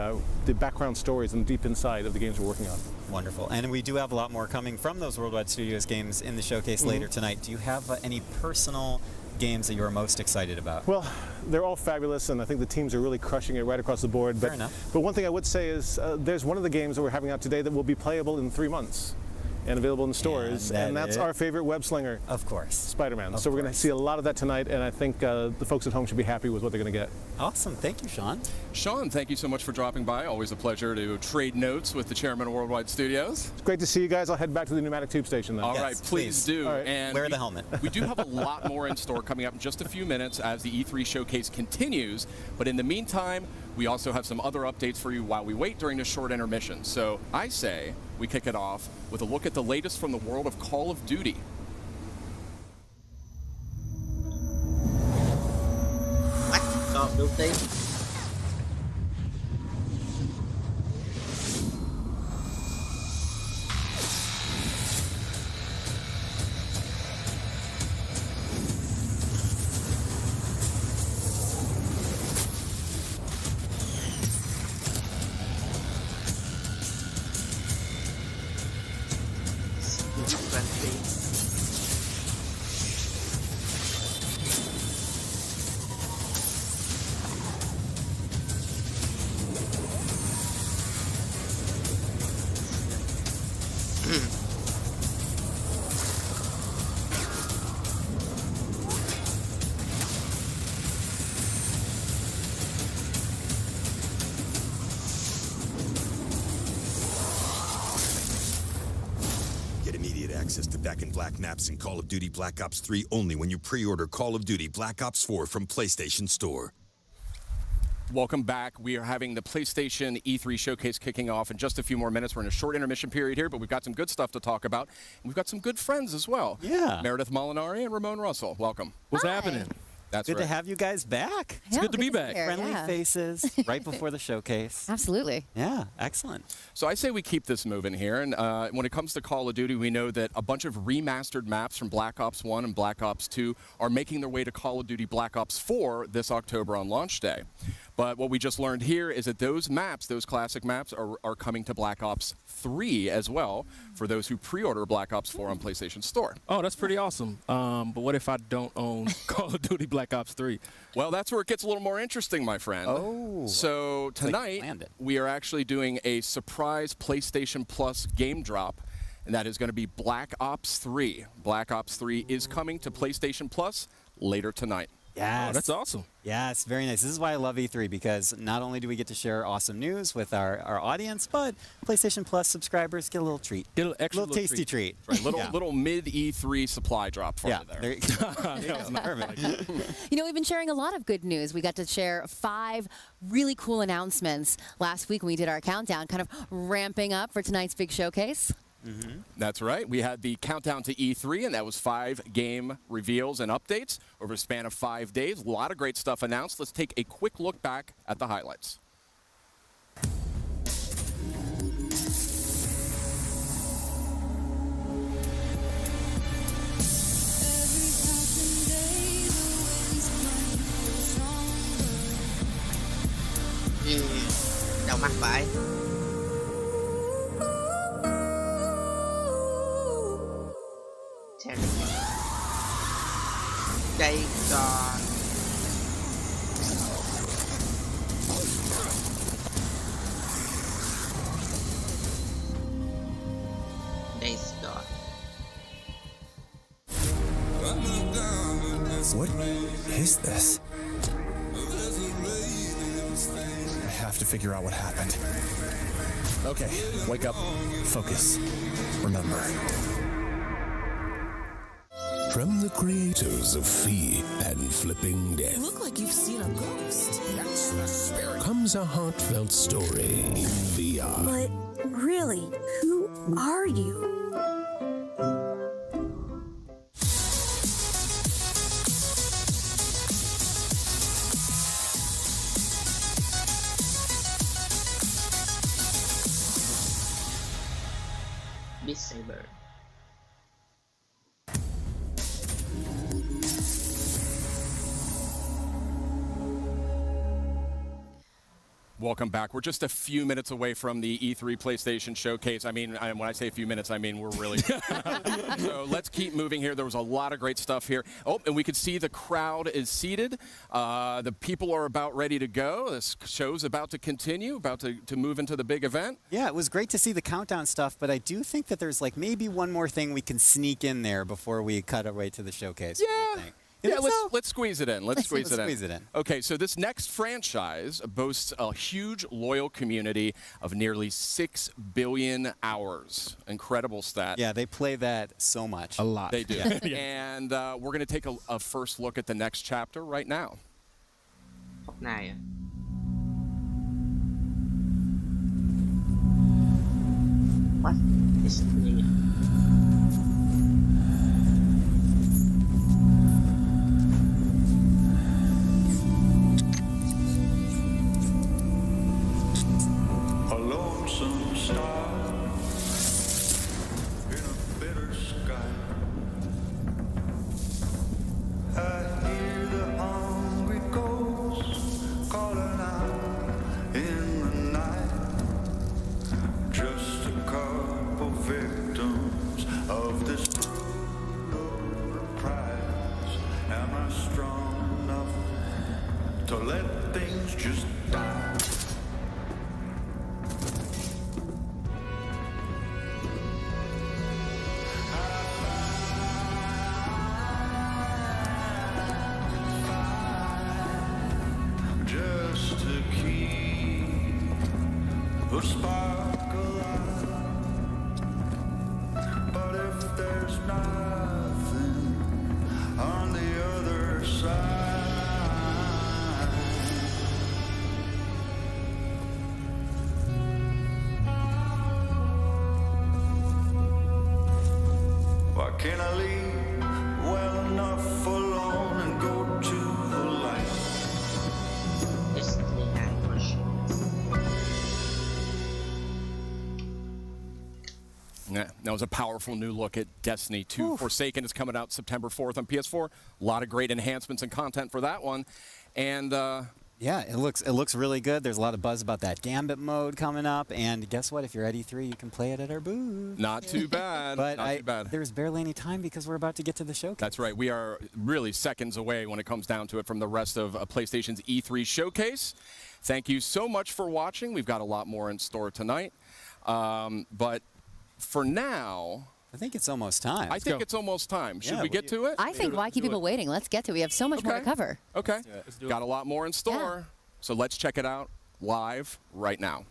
background stories and deep inside of the games we're working on. Wonderful. And we do have a lot more coming from those Worldwide Studios games in the showcase later tonight. Do you have any personal games that you're most excited about? Well, they're all fabulous, and I think the teams are really crushing it right across the board. Fair enough. But one thing I would say is there's one of the games that we're having out today that will be playable in 3 months and available in stores, and that's our favorite web slinger. Of course. Spider-Man. So we're going to see a lot of that tonight, and I think the folks at home should be happy with what they're going to get. Awesome. Thank you, Sean. Sean, thank you so much for dropping by. Always a pleasure to trade notes with the chairman of Worldwide Studios. It's great to see you guys. I'll head back to the pneumatic tube station then. All right, please do. All right. And wear the helmet. We do have a lot more in store coming up in just a few minutes as the E3 showcase continues. But in the meantime, we also have some other updates for you while we wait during this short intermission. So I say we kick it off with a look at the latest from the world of Call of Duty. What? Call of Duty? Access to Back in Black maps in Call of Duty Black Ops 3 only when you pre-order Call of Duty Black Ops 4 from PlayStation Store. Welcome back. We are having the PlayStation E3 showcase kicking off in just a few more minutes. We're in a short intermission period here, but we've got some good stuff to talk about. And we've got some good friends as well. Yeah. Meredith Molinari and Ramon Russell. Welcome. What's happening? That's good right. to have you guys back. It's good to be back. Friendly faces right before the showcase. Absolutely. Yeah, excellent. So I say we keep this moving here. And when it comes to Call of Duty, we know that a bunch of remastered maps from Black Ops 1 and Black Ops 2 are making their way to Call of Duty Black Ops 4 this October on launch day. But what we just learned here is that those maps, those classic maps, are coming to Black Ops 3 as well for those who pre-order Black Ops 4 on PlayStation Store. Oh, that's pretty awesome. But what if I don't own Call of Duty Black Ops 3? Well, that's where it gets a little more interesting, my friend. Oh. So tonight, we are actually doing a surprise PlayStation Plus game drop, and that is going to be Black Ops 3. Black Ops 3 is coming to PlayStation Plus later tonight. Yes. Oh, that's awesome. Yeah, it's very nice. This is why I love E3, because not only do we get to share awesome news with our audience, but PlayStation Plus subscribers get a little treat. Get a little extra little tasty treat. Right, little mid E3 supply drop for you there. There you go. Perfect. You know, we've been sharing a lot of good news. We got to share 5 really cool announcements last week when we did our countdown, kind of ramping up for tonight's big showcase. Mm-hmm. That's right. We had the countdown to E3, and that was 5 game reveals and updates over a span of 5 days. A lot of great stuff announced. Let's take a quick look back at the highlights. Đầu mắt vậy. Đây còn Days Gone. What is this? I have to figure out what happened. Okay, wake up, focus, remember. From the creators of Fee and Flipping Death. Look like you've seen a ghost. That's the spirit. Comes a heartfelt story in VR. But really, who are you? Beat Saber. Welcome back. We're just a few minutes away from the E3 PlayStation Showcase. I mean, when I say a few minutes, I mean we're really... So let's keep moving here. There was a lot of great stuff here. Oh, and we could see the crowd is seated. The people are about ready to go. This show's about to continue, about to move into the big event. Yeah, it was great to see the countdown stuff, but I do think that there's like maybe one more thing we can sneak in there before we cut away to the showcase. Yeah. Yeah, let's squeeze it in. Let's squeeze it in. Okay, so this next franchise boasts a huge, loyal community of nearly 6 billion hours. Incredible stat. Yeah, they play that so much. A lot. They do. And we're going to take a first look at the next chapter right now. Này. What is it? A lonesome star in a bitter sky. I hear the hungry ghosts calling out in the night. Just a couple victims of this brutal prize. Am I strong enough to let things just die? Just to keep the spark alive. But if there's nothing on the other side, why can't I leave well enough alone and go to the light? Yeah, that was a powerful new look at Destiny 2. Forsaken is coming out September 4th on PS4. A lot of great enhancements and content for that one. And yeah, it looks really good. There's a lot of buzz about that Gambit mode coming up. And guess what? If you're at E3, you can play it at our booth. Not too bad. But Not too bad. There's barely any time because we're about to get to the showcase. That's right. We are really seconds away when it comes down to it from the rest of PlayStation's E3 showcase. Thank you so much for watching. We've got a lot more in store tonight. But for now, I think it's almost time. I think it's almost time. Should we get to it? I think why keep people waiting? Let's get to it. We have so much more to cover. Okay. Got a lot more in store. Yeah. So let's check it out live right now.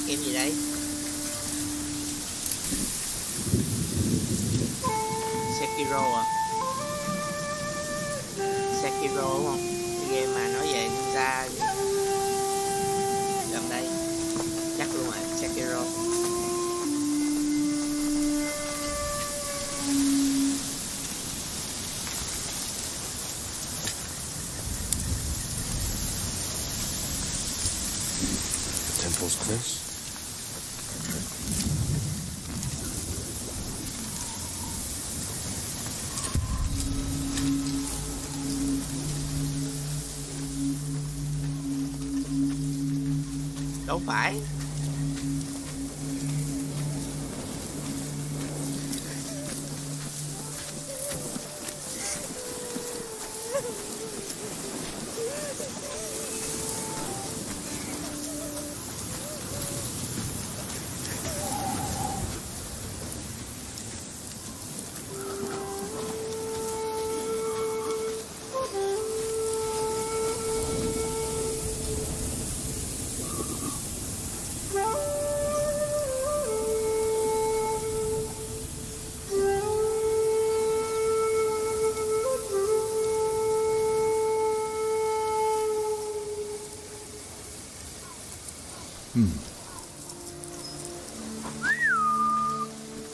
Game gì đấy? Sekiro à? Sekiro đúng không? Cái game mà nói về ninja gần đây. Chắc luôn rồi, Sekiro. The temple's close. Đâu phải.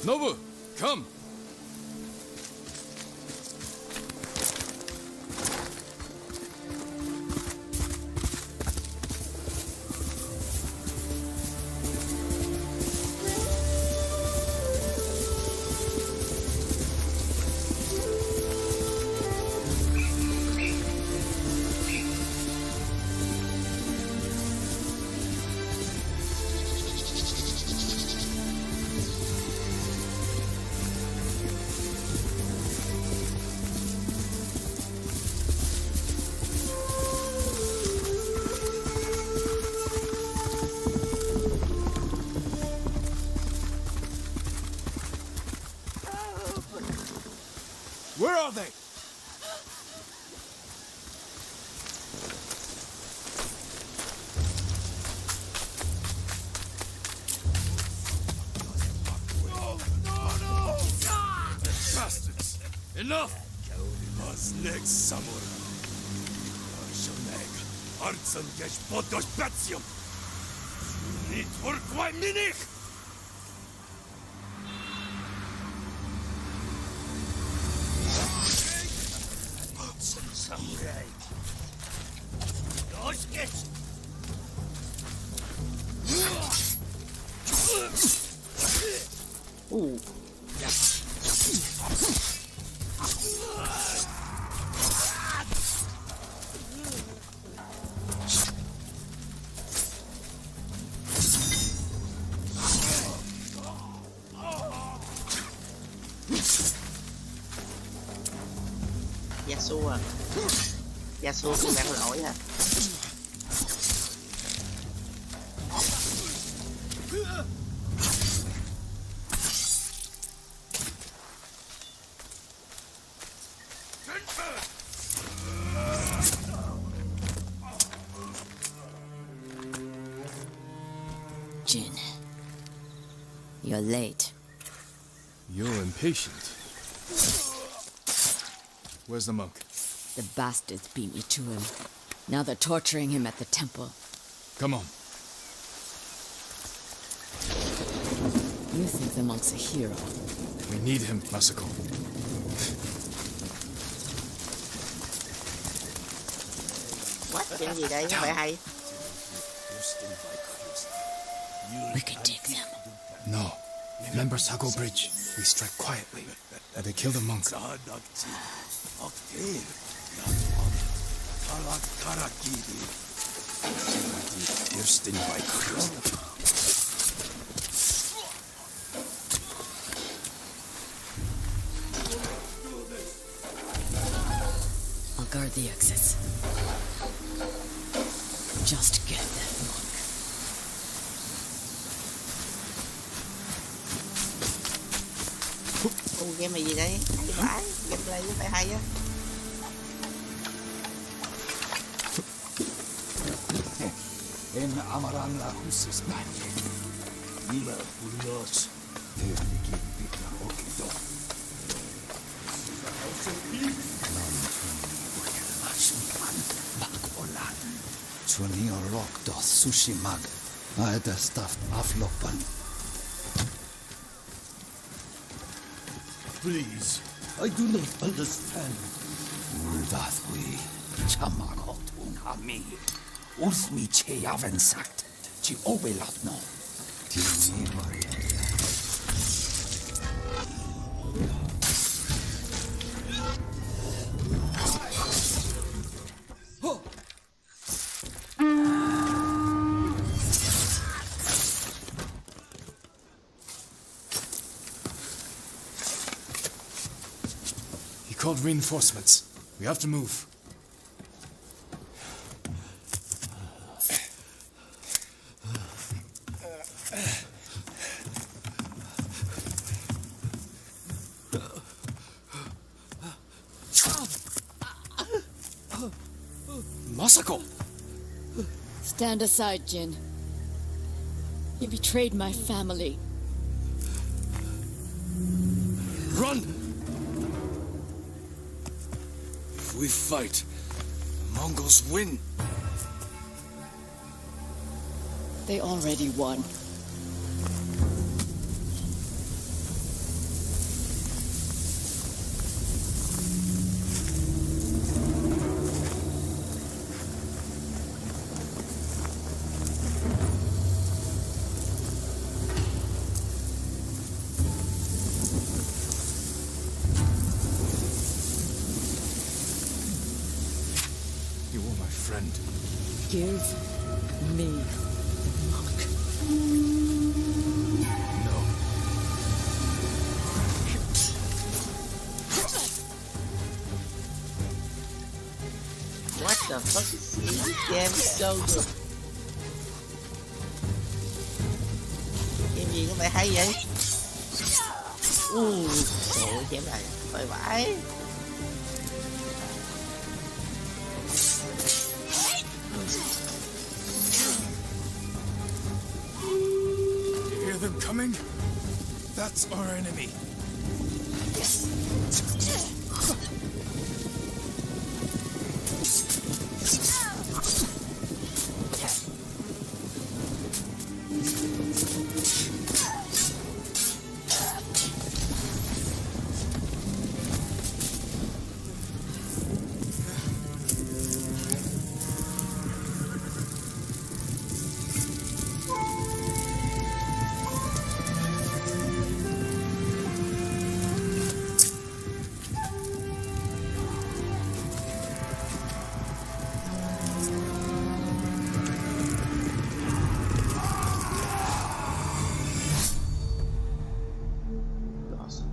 Nobu, come. Where are they? Bastards! Enough! Was next samurai. Shoneg, Artsan Gesh Potos Batsium! Niet voor kwai minig! Samurai. Dos geç. Yasuo à? Yasuo không đáng lỗi hả? Jin, You're late. You're impatient. Where's the monk? The bastards beat me to him. Now they're torturing him at the temple. Come on. You think the monk's a hero? We need him, Masako. What? Chuyện gì đây? Có vẻ hay. We can take them. No. Remember Sago Bridge? We strike quietly. They kill the monk. I'll guard the exits. Just get that monk. Game này gì đây? Hay vãi, gameplay cũng phải hay á. En amaran la justice nadie. Viva Dios. Chunio rock doth sushi mag. I the stuffed aflopan. Please, I do not understand. Uldathwi, chamakotun hami. Usmi che haven sagt, ci obelatno. Tini Maria. He called reinforcements. We have to move. Masako! Stand aside, Jin. You betrayed my family. Run! If we fight, the Mongols win. They already won. You were my friend. Give me monk. No. What the fuck is this game so good? Game gì có vẻ hay vậy? Trời game này hơi vãi. You hear them coming? That's our enemy.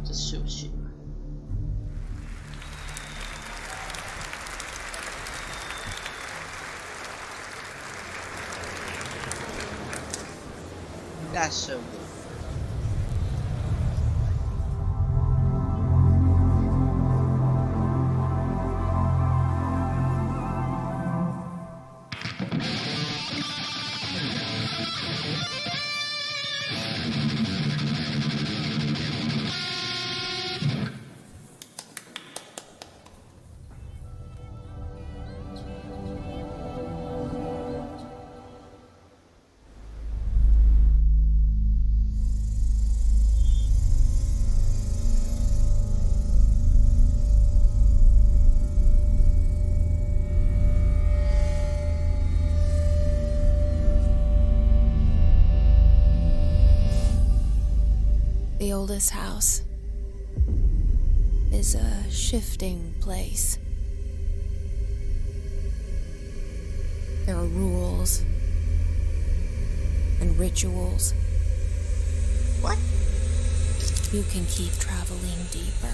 Just shoot shit. That's so good. this house is a shifting place. There are rules and rituals. What? You can keep traveling deeper.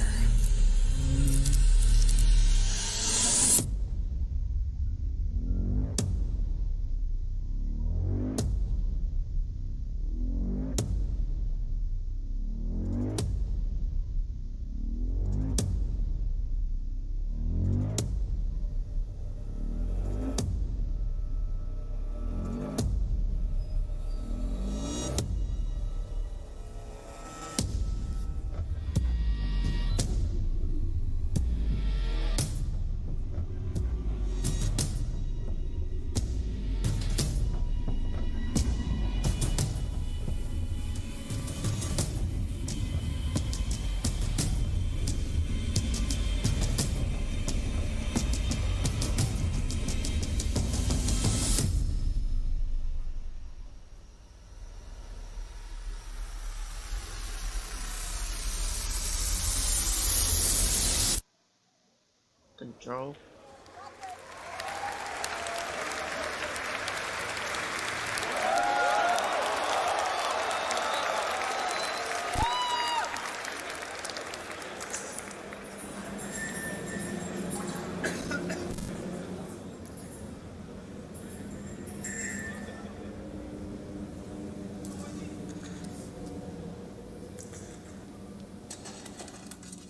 Control.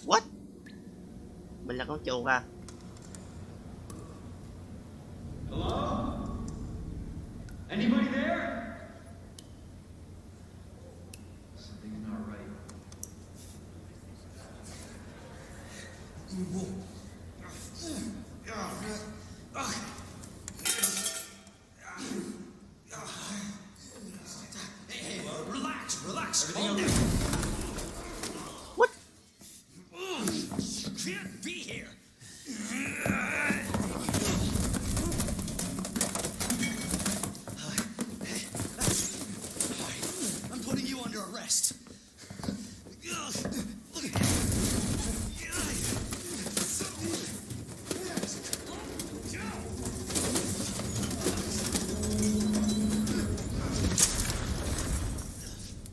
What? Mình là con chuột à? Hello? Anybody there? Something's not right. Hey, relax. Calm down. What? You can't be here. I'm putting you under arrest.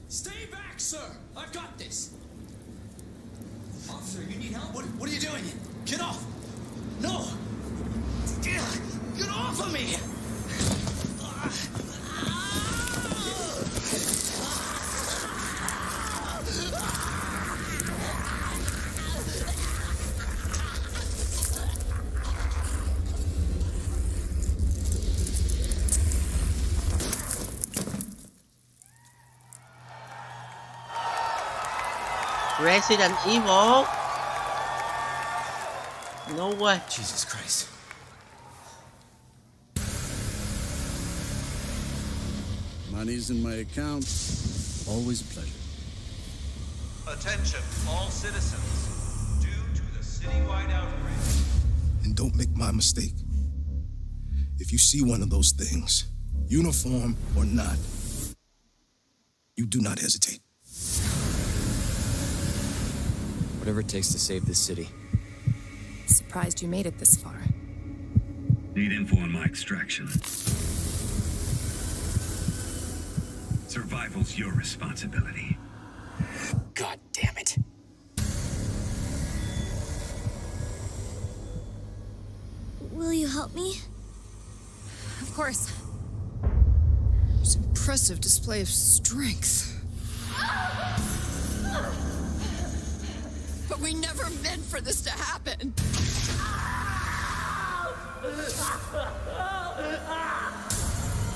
Stay back, sir. I've got this. Officer, you need help? What are you doing? Get off! No! Get off of me! Resident Evil. No way. Jesus Christ. Money's in my account. Always a pleasure. Attention, all citizens. Due to the citywide outrage. And don't make my mistake. If you see one of those things, uniform or not, you do not hesitate. Whatever it takes to save this city. Surprised you made it this far. Need info on my extraction. Survival's your responsibility. God damn it. Will you help me? Of course. It's an impressive display of strength. But we never meant for this to happen.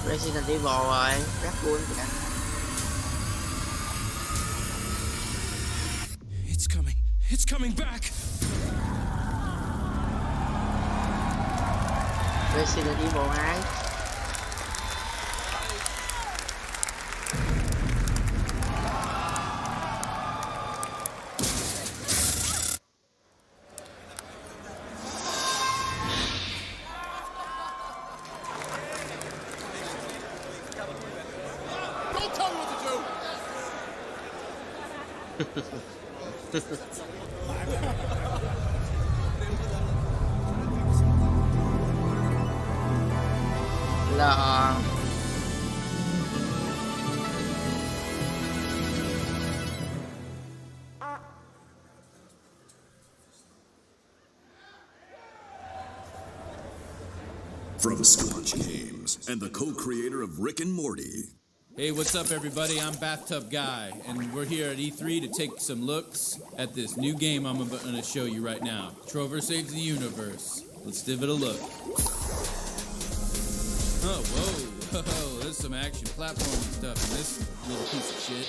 Resident Evil rồi, rất cool kìa. It's coming back. Resident Evil 2. Lo. From Scotch Games and the co-creator of Rick and Morty. Hey, what's up, everybody? I'm Bathtub Guy, and we're here at E3 to take some looks at this new game I'm going to show you right now. Trover Saves the Universe. Let's give it a look. Oh, whoa, there's some action platforming stuff in this little piece of shit.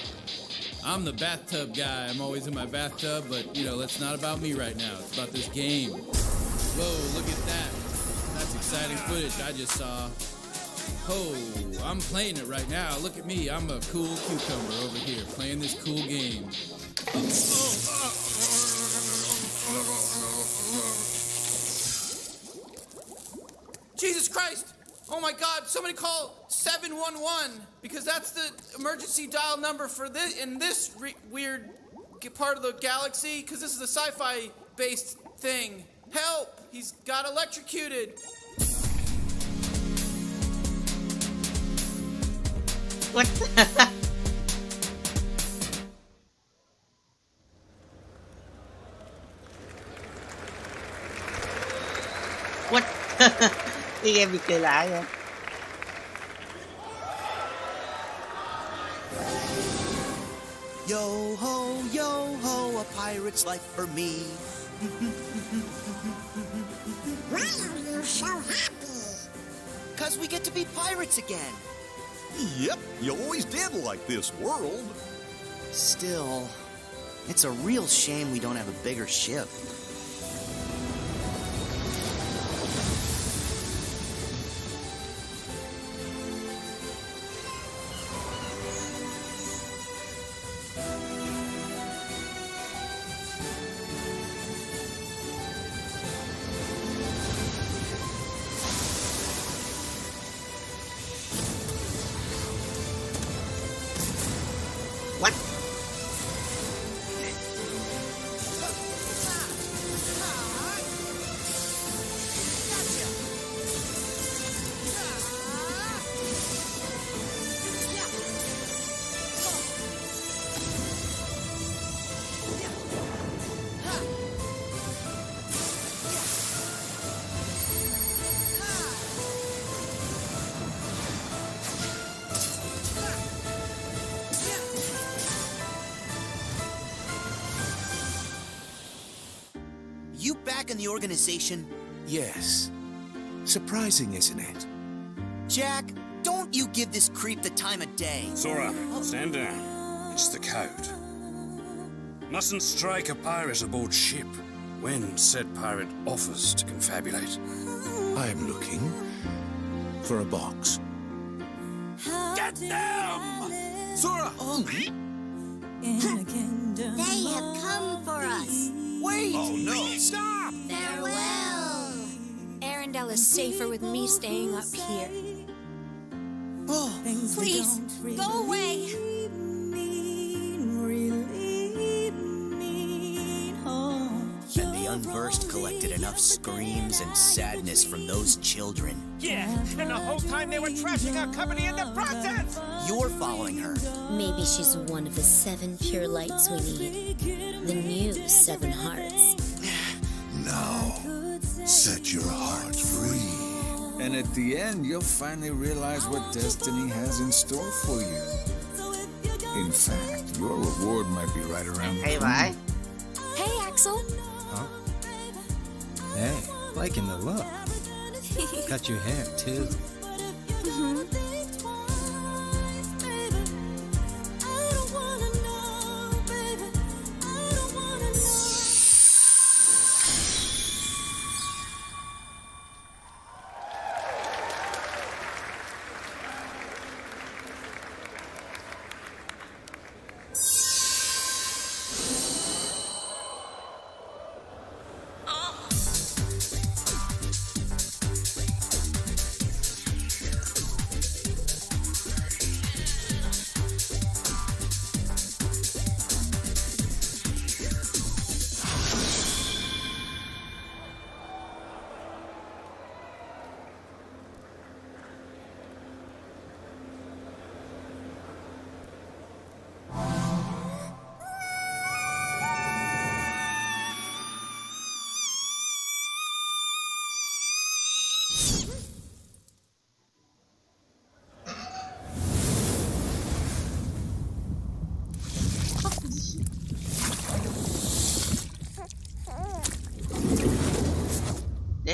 I'm the Bathtub Guy. I'm always in my bathtub, but, you know, that's not about me right now. It's about this game. Whoa, look at that. That's exciting footage I just saw. Oh, I'm playing it right now. Look at me. I'm a cool cucumber over here playing this cool game. Jesus Christ! Oh my God, somebody call 711 because that's the emergency dial number for this in this weird part of the galaxy because this is a sci-fi based thing. Help! He's got electrocuted. What? What? Cái game bị cười lại rồi. Yo ho, a pirate's life for me. Why are you so happy? 'Cause we get to be pirates again. Yep, you always did like this world. Still, it's a real shame we don't have a bigger ship. What? You back in the organization? Yes. Surprising, isn't it? Jack, don't you give this creep the time of day. Sora, stand down. It's the code. Mustn't strike a pirate aboard ship when said pirate offers to confabulate. I'm looking for a box. Get them! Sora! They have come for us. Wait! Oh no! Stop! Farewell. Arendelle is safer with me staying up here. Oh, Please, go away. And the unversed collected enough screams and sadness from those children. Yeah, and the whole time they were trashing our company in the process! You're following her. Maybe she's one of the 7 pure lights we need. The new 7 hearts. Now, set your heart free. And at the end, you'll finally realize what destiny has in store for you. In fact, your reward might be right around the Hay corner. vãi. Hey, Axel. Huh? Hey, liking the look. Cut your hair, too.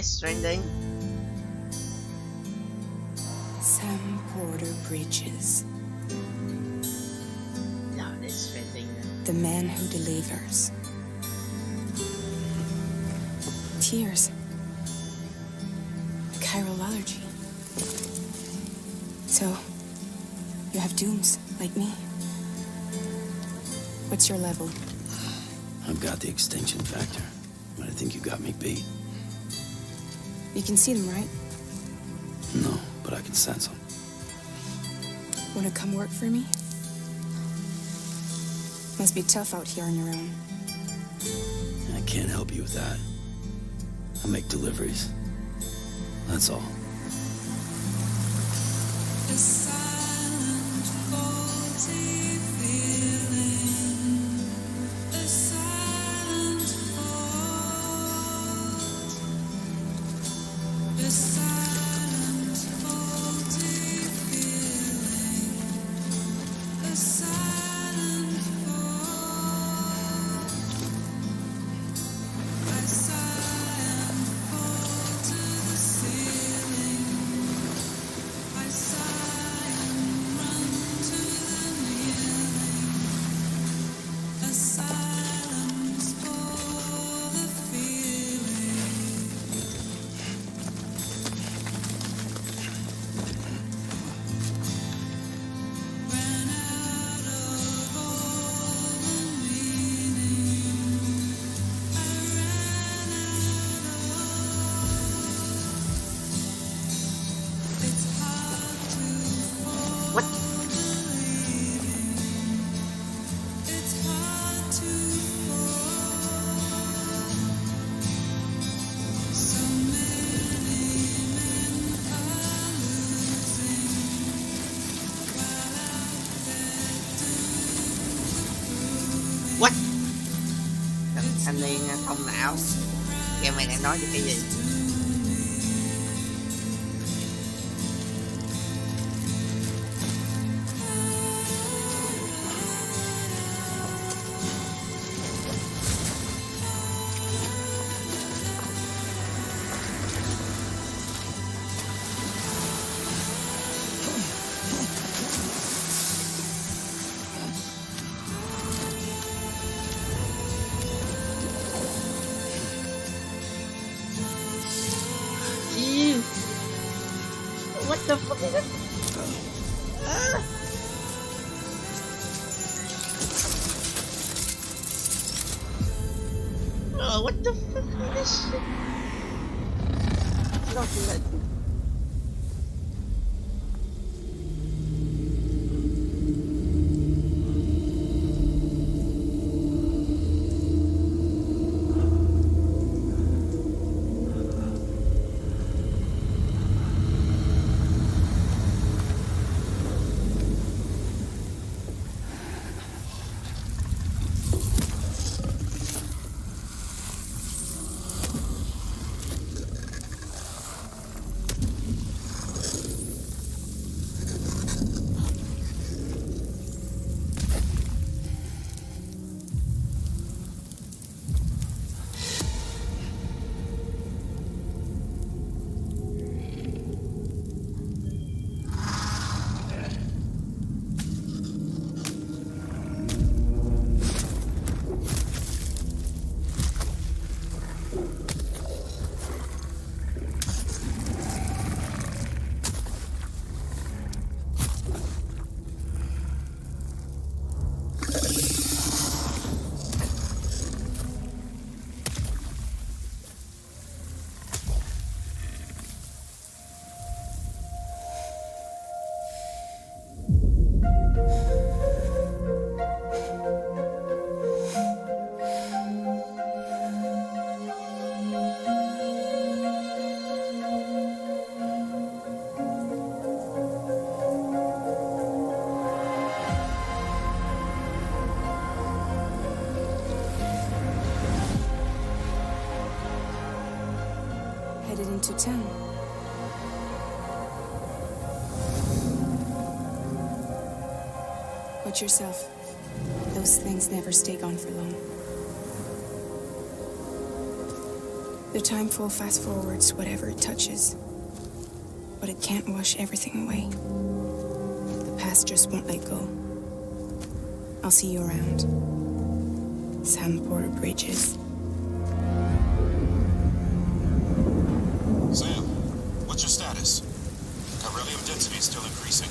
Death Stranding. Sam Porter Bridges. No, Death Stranding. The man who delivers. Tears. Chiral allergy. So, you have dooms, like me. What's your level? I've got the extinction factor, but I think you got me beat. You can see them, right? No, but I can sense them. Wanna come work for me? Must be tough out here on your own. I can't help you with that. I make deliveries. That's all. Thanh niên thông não. Game mày đang nói về cái gì? What the fuck is it? Oh, what the fuck is this shit? Not good. Headed into town. Watch yourself. Those things never stay gone for long. The timefall fast forwards whatever it touches. But it can't wash everything away. The past just won't let go. I'll see you around. Sandport Bridges. Sam, what's your status? Beryllium density is still increasing.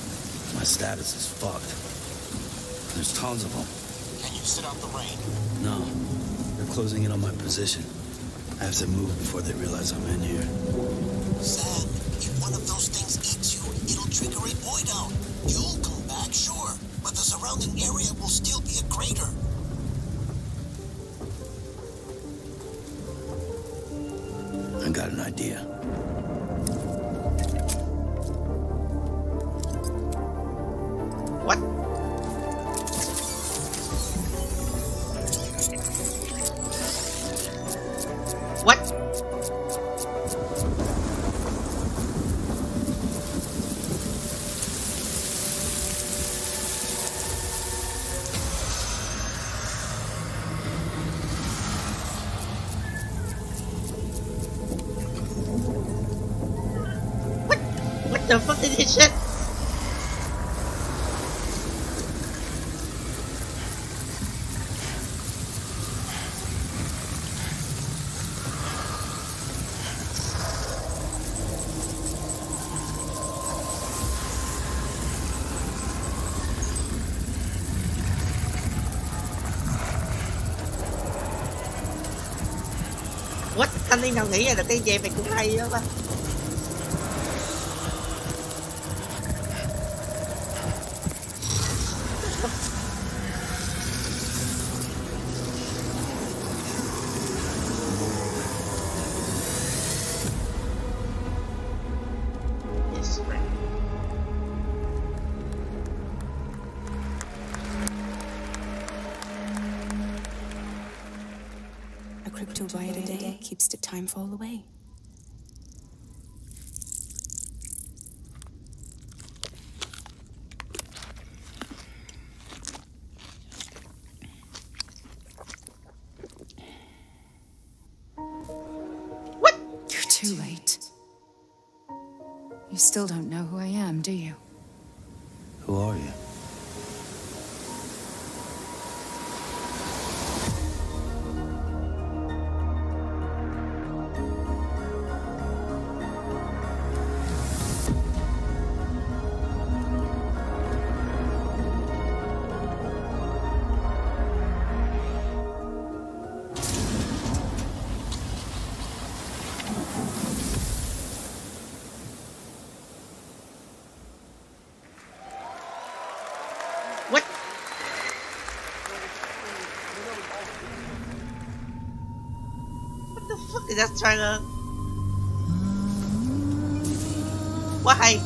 My status is fucked. There's tons of them. Can you sit out the rain? No, they're closing in on my position. I have to move before they realize I'm in here. Sam, if one of those things eats you, it'll trigger a void out. You'll come back, sure, but the surrounding area will still be a crater. I got an idea. What? What? What the fuck is this shit? What? Thanh niên nào nghĩ ra được cái game này cũng hay đó ba. A crypto bite a day keeps the timefall away. What? You're too late. You still don't know who I am, do you? Who are you? What? What the fuck is that trailer? Why?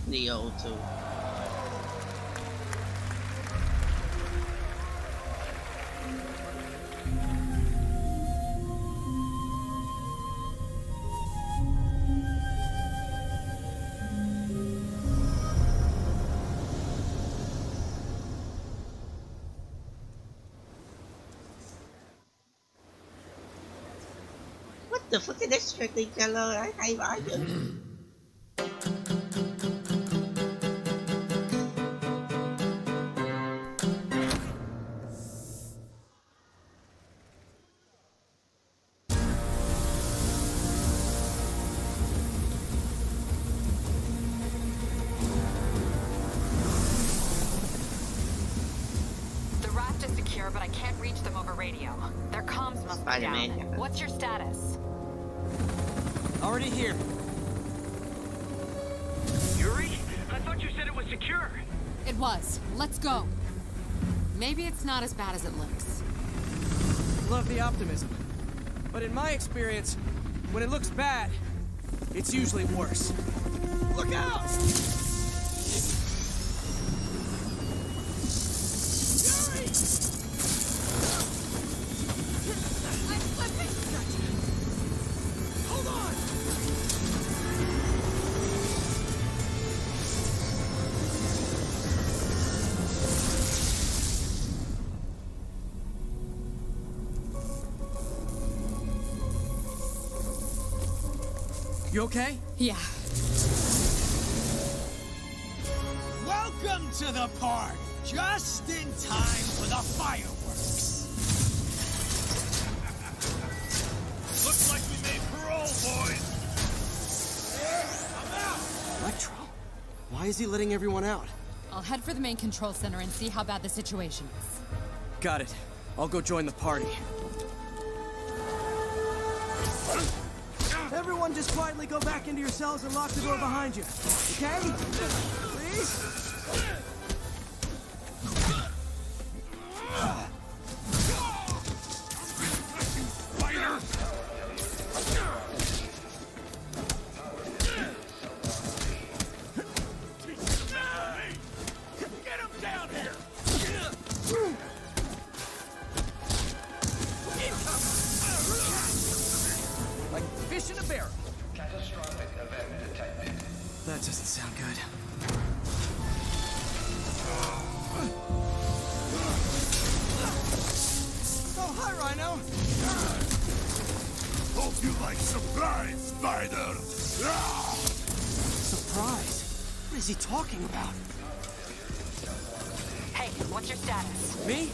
Neo 2. What the fuck is this strictly trailer? Hay vãi chứ. But I can't reach them over radio. Their comms must be down. What's your status? Already here. Yuri? I thought you said it was secure. It was. Let's go. Maybe it's not as bad as it looks. Love the optimism. But in my experience, when it looks bad, it's usually worse. Look out! Hold on! You okay? Yeah. Welcome to the party. Just in time for the fireworks. Looks like we made parole, boys. I'm out. Electro? Why is he letting everyone out? I'll head for the main control center and see how bad the situation is. Got it. I'll go join the party. Everyone just quietly go back into your cells and lock the door behind you. Okay? Please? Get him down here! Like fish in a barrel. Catastrophic event detected. That doesn't sound good. Oh, hi, Rhino. Hope you like surprise, Spider! Surprise? What is he talking about? Hey, what's your status? Me?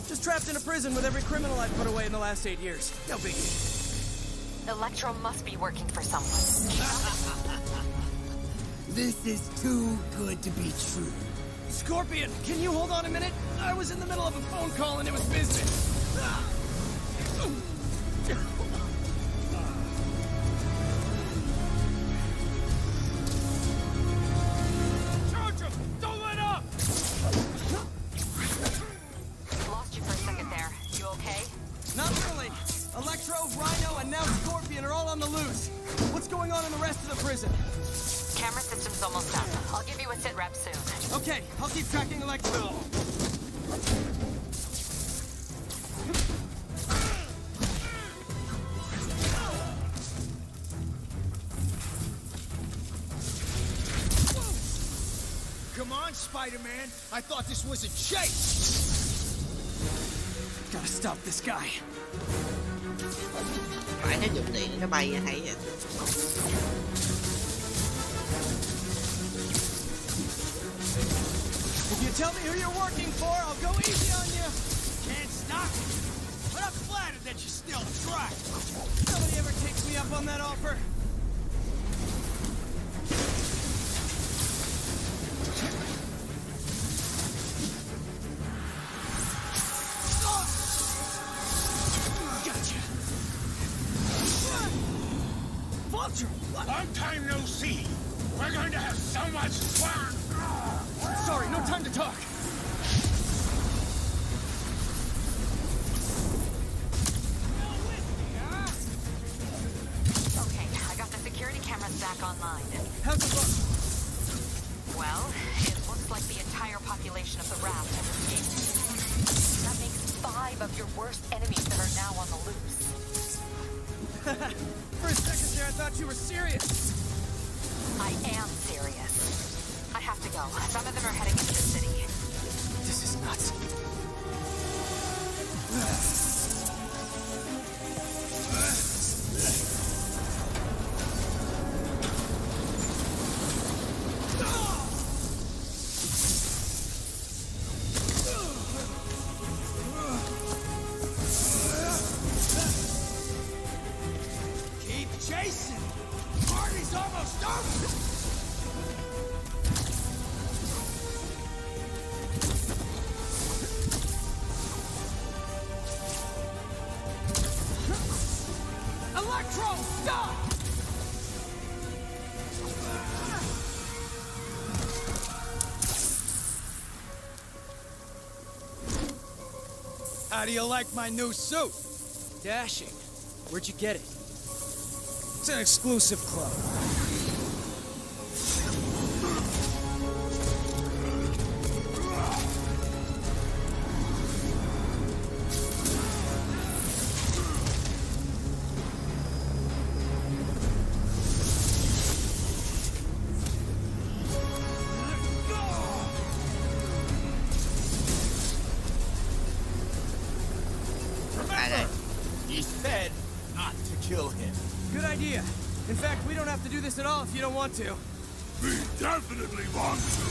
Just trapped in a prison with every criminal I've put away in the last 8 years. No biggie. Electro must be working for someone. This is too good to be true. Scorpion, can you hold on a minute? I was in the middle of a phone call and it was business. Charge him! Don't let up! Lost you for a second there. You okay? Not really. Electro, Rhino, and now Scorpion are all on the loose. What's going on in the rest of the prison? Camera system's almost up. I'll give you a sit rep soon. Okay, I'll keep tracking Electro. Come on, Spider-Man. I thought this was a chase. Gotta stop this guy. Phải nó dùng điện nó bay ra hay vậy. If you tell me who you're working for, I'll go easy on you. Can't stop me. But I'm flattered that you still try. Nobody ever takes me up on that offer. Vulture! Long time no see. We're going to have so much fun. Sorry, no time to talk. Okay, I got the security cameras back online. How's it look? Well, it looks like the entire population of the raft has escaped. That makes 5 of your worst enemies that are now on the loose. For a second there, I thought you were serious. I am serious. I have to go. Some of them are heading into the city. This is nuts. Keep chasing. Party's almost over. Electro, stop! How do you like my new suit? Dashing. Where'd you get it? It's an exclusive club. He said not to kill him. Good idea. In fact, we don't have to do this at all if you don't want to. We definitely want to.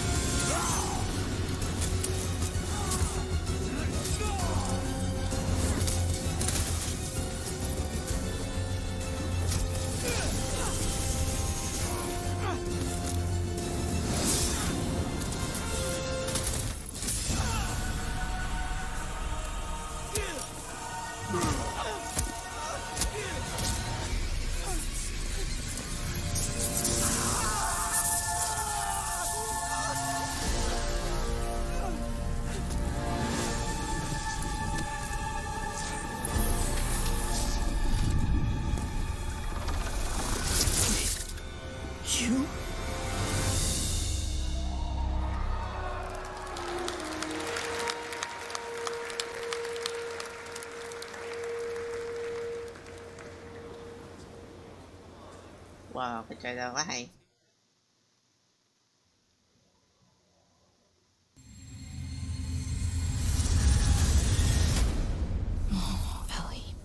You? Wow, cái trailer quá hay. Oh, Ellie.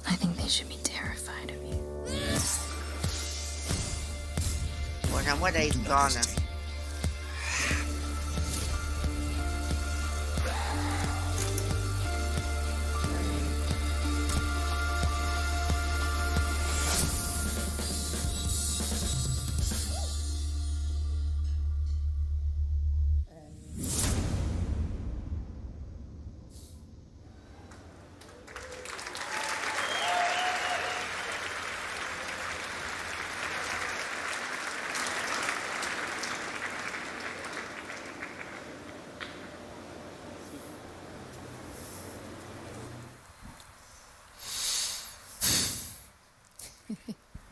I think they should be terrified of you. Ủa không có đây con à?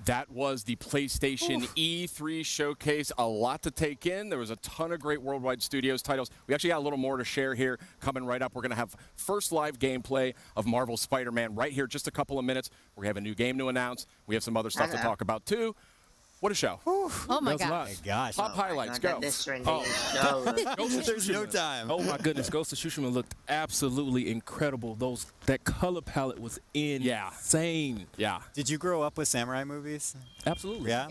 That was the PlayStation E3 showcase. A lot to take in. There was a ton of great Worldwide Studios titles. We actually got a little more to share here coming right up. We're going to have first live gameplay of Marvel's Spider-Man right here, just a couple of minutes. We have a new game to announce. We have some other stuff to talk about, too. What a show. Oh, my God. Gosh. Top highlights, go. This Ghost show. There's no time. Oh, my goodness. Ghost of Tsushima looked absolutely incredible. That color palette was insane. Yeah. Did you grow up with samurai movies? Absolutely. Yeah?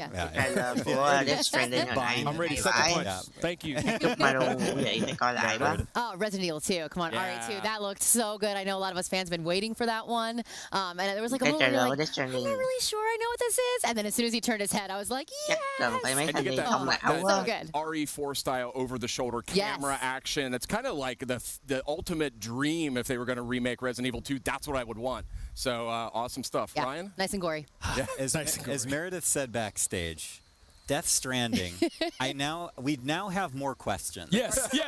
I'm ready to second punch. Thank you. Oh, Resident Evil 2. Come on, RE2. That looked so good. I know a lot of us fans have been waiting for that one. And there was like a moment where you're like, I'm not really sure I know what this is. And then as soon as he turned his head, I was like, yes. And you get that so good. RE4 style over-the-shoulder camera action. That's kind of like the ultimate dream if they were going to remake Resident Evil 2. That's what I would want. So awesome stuff. Yeah. Ryan? Nice and gory. Yeah, As Meredith said backstage, Death Stranding, we now have more questions. Yes, yes.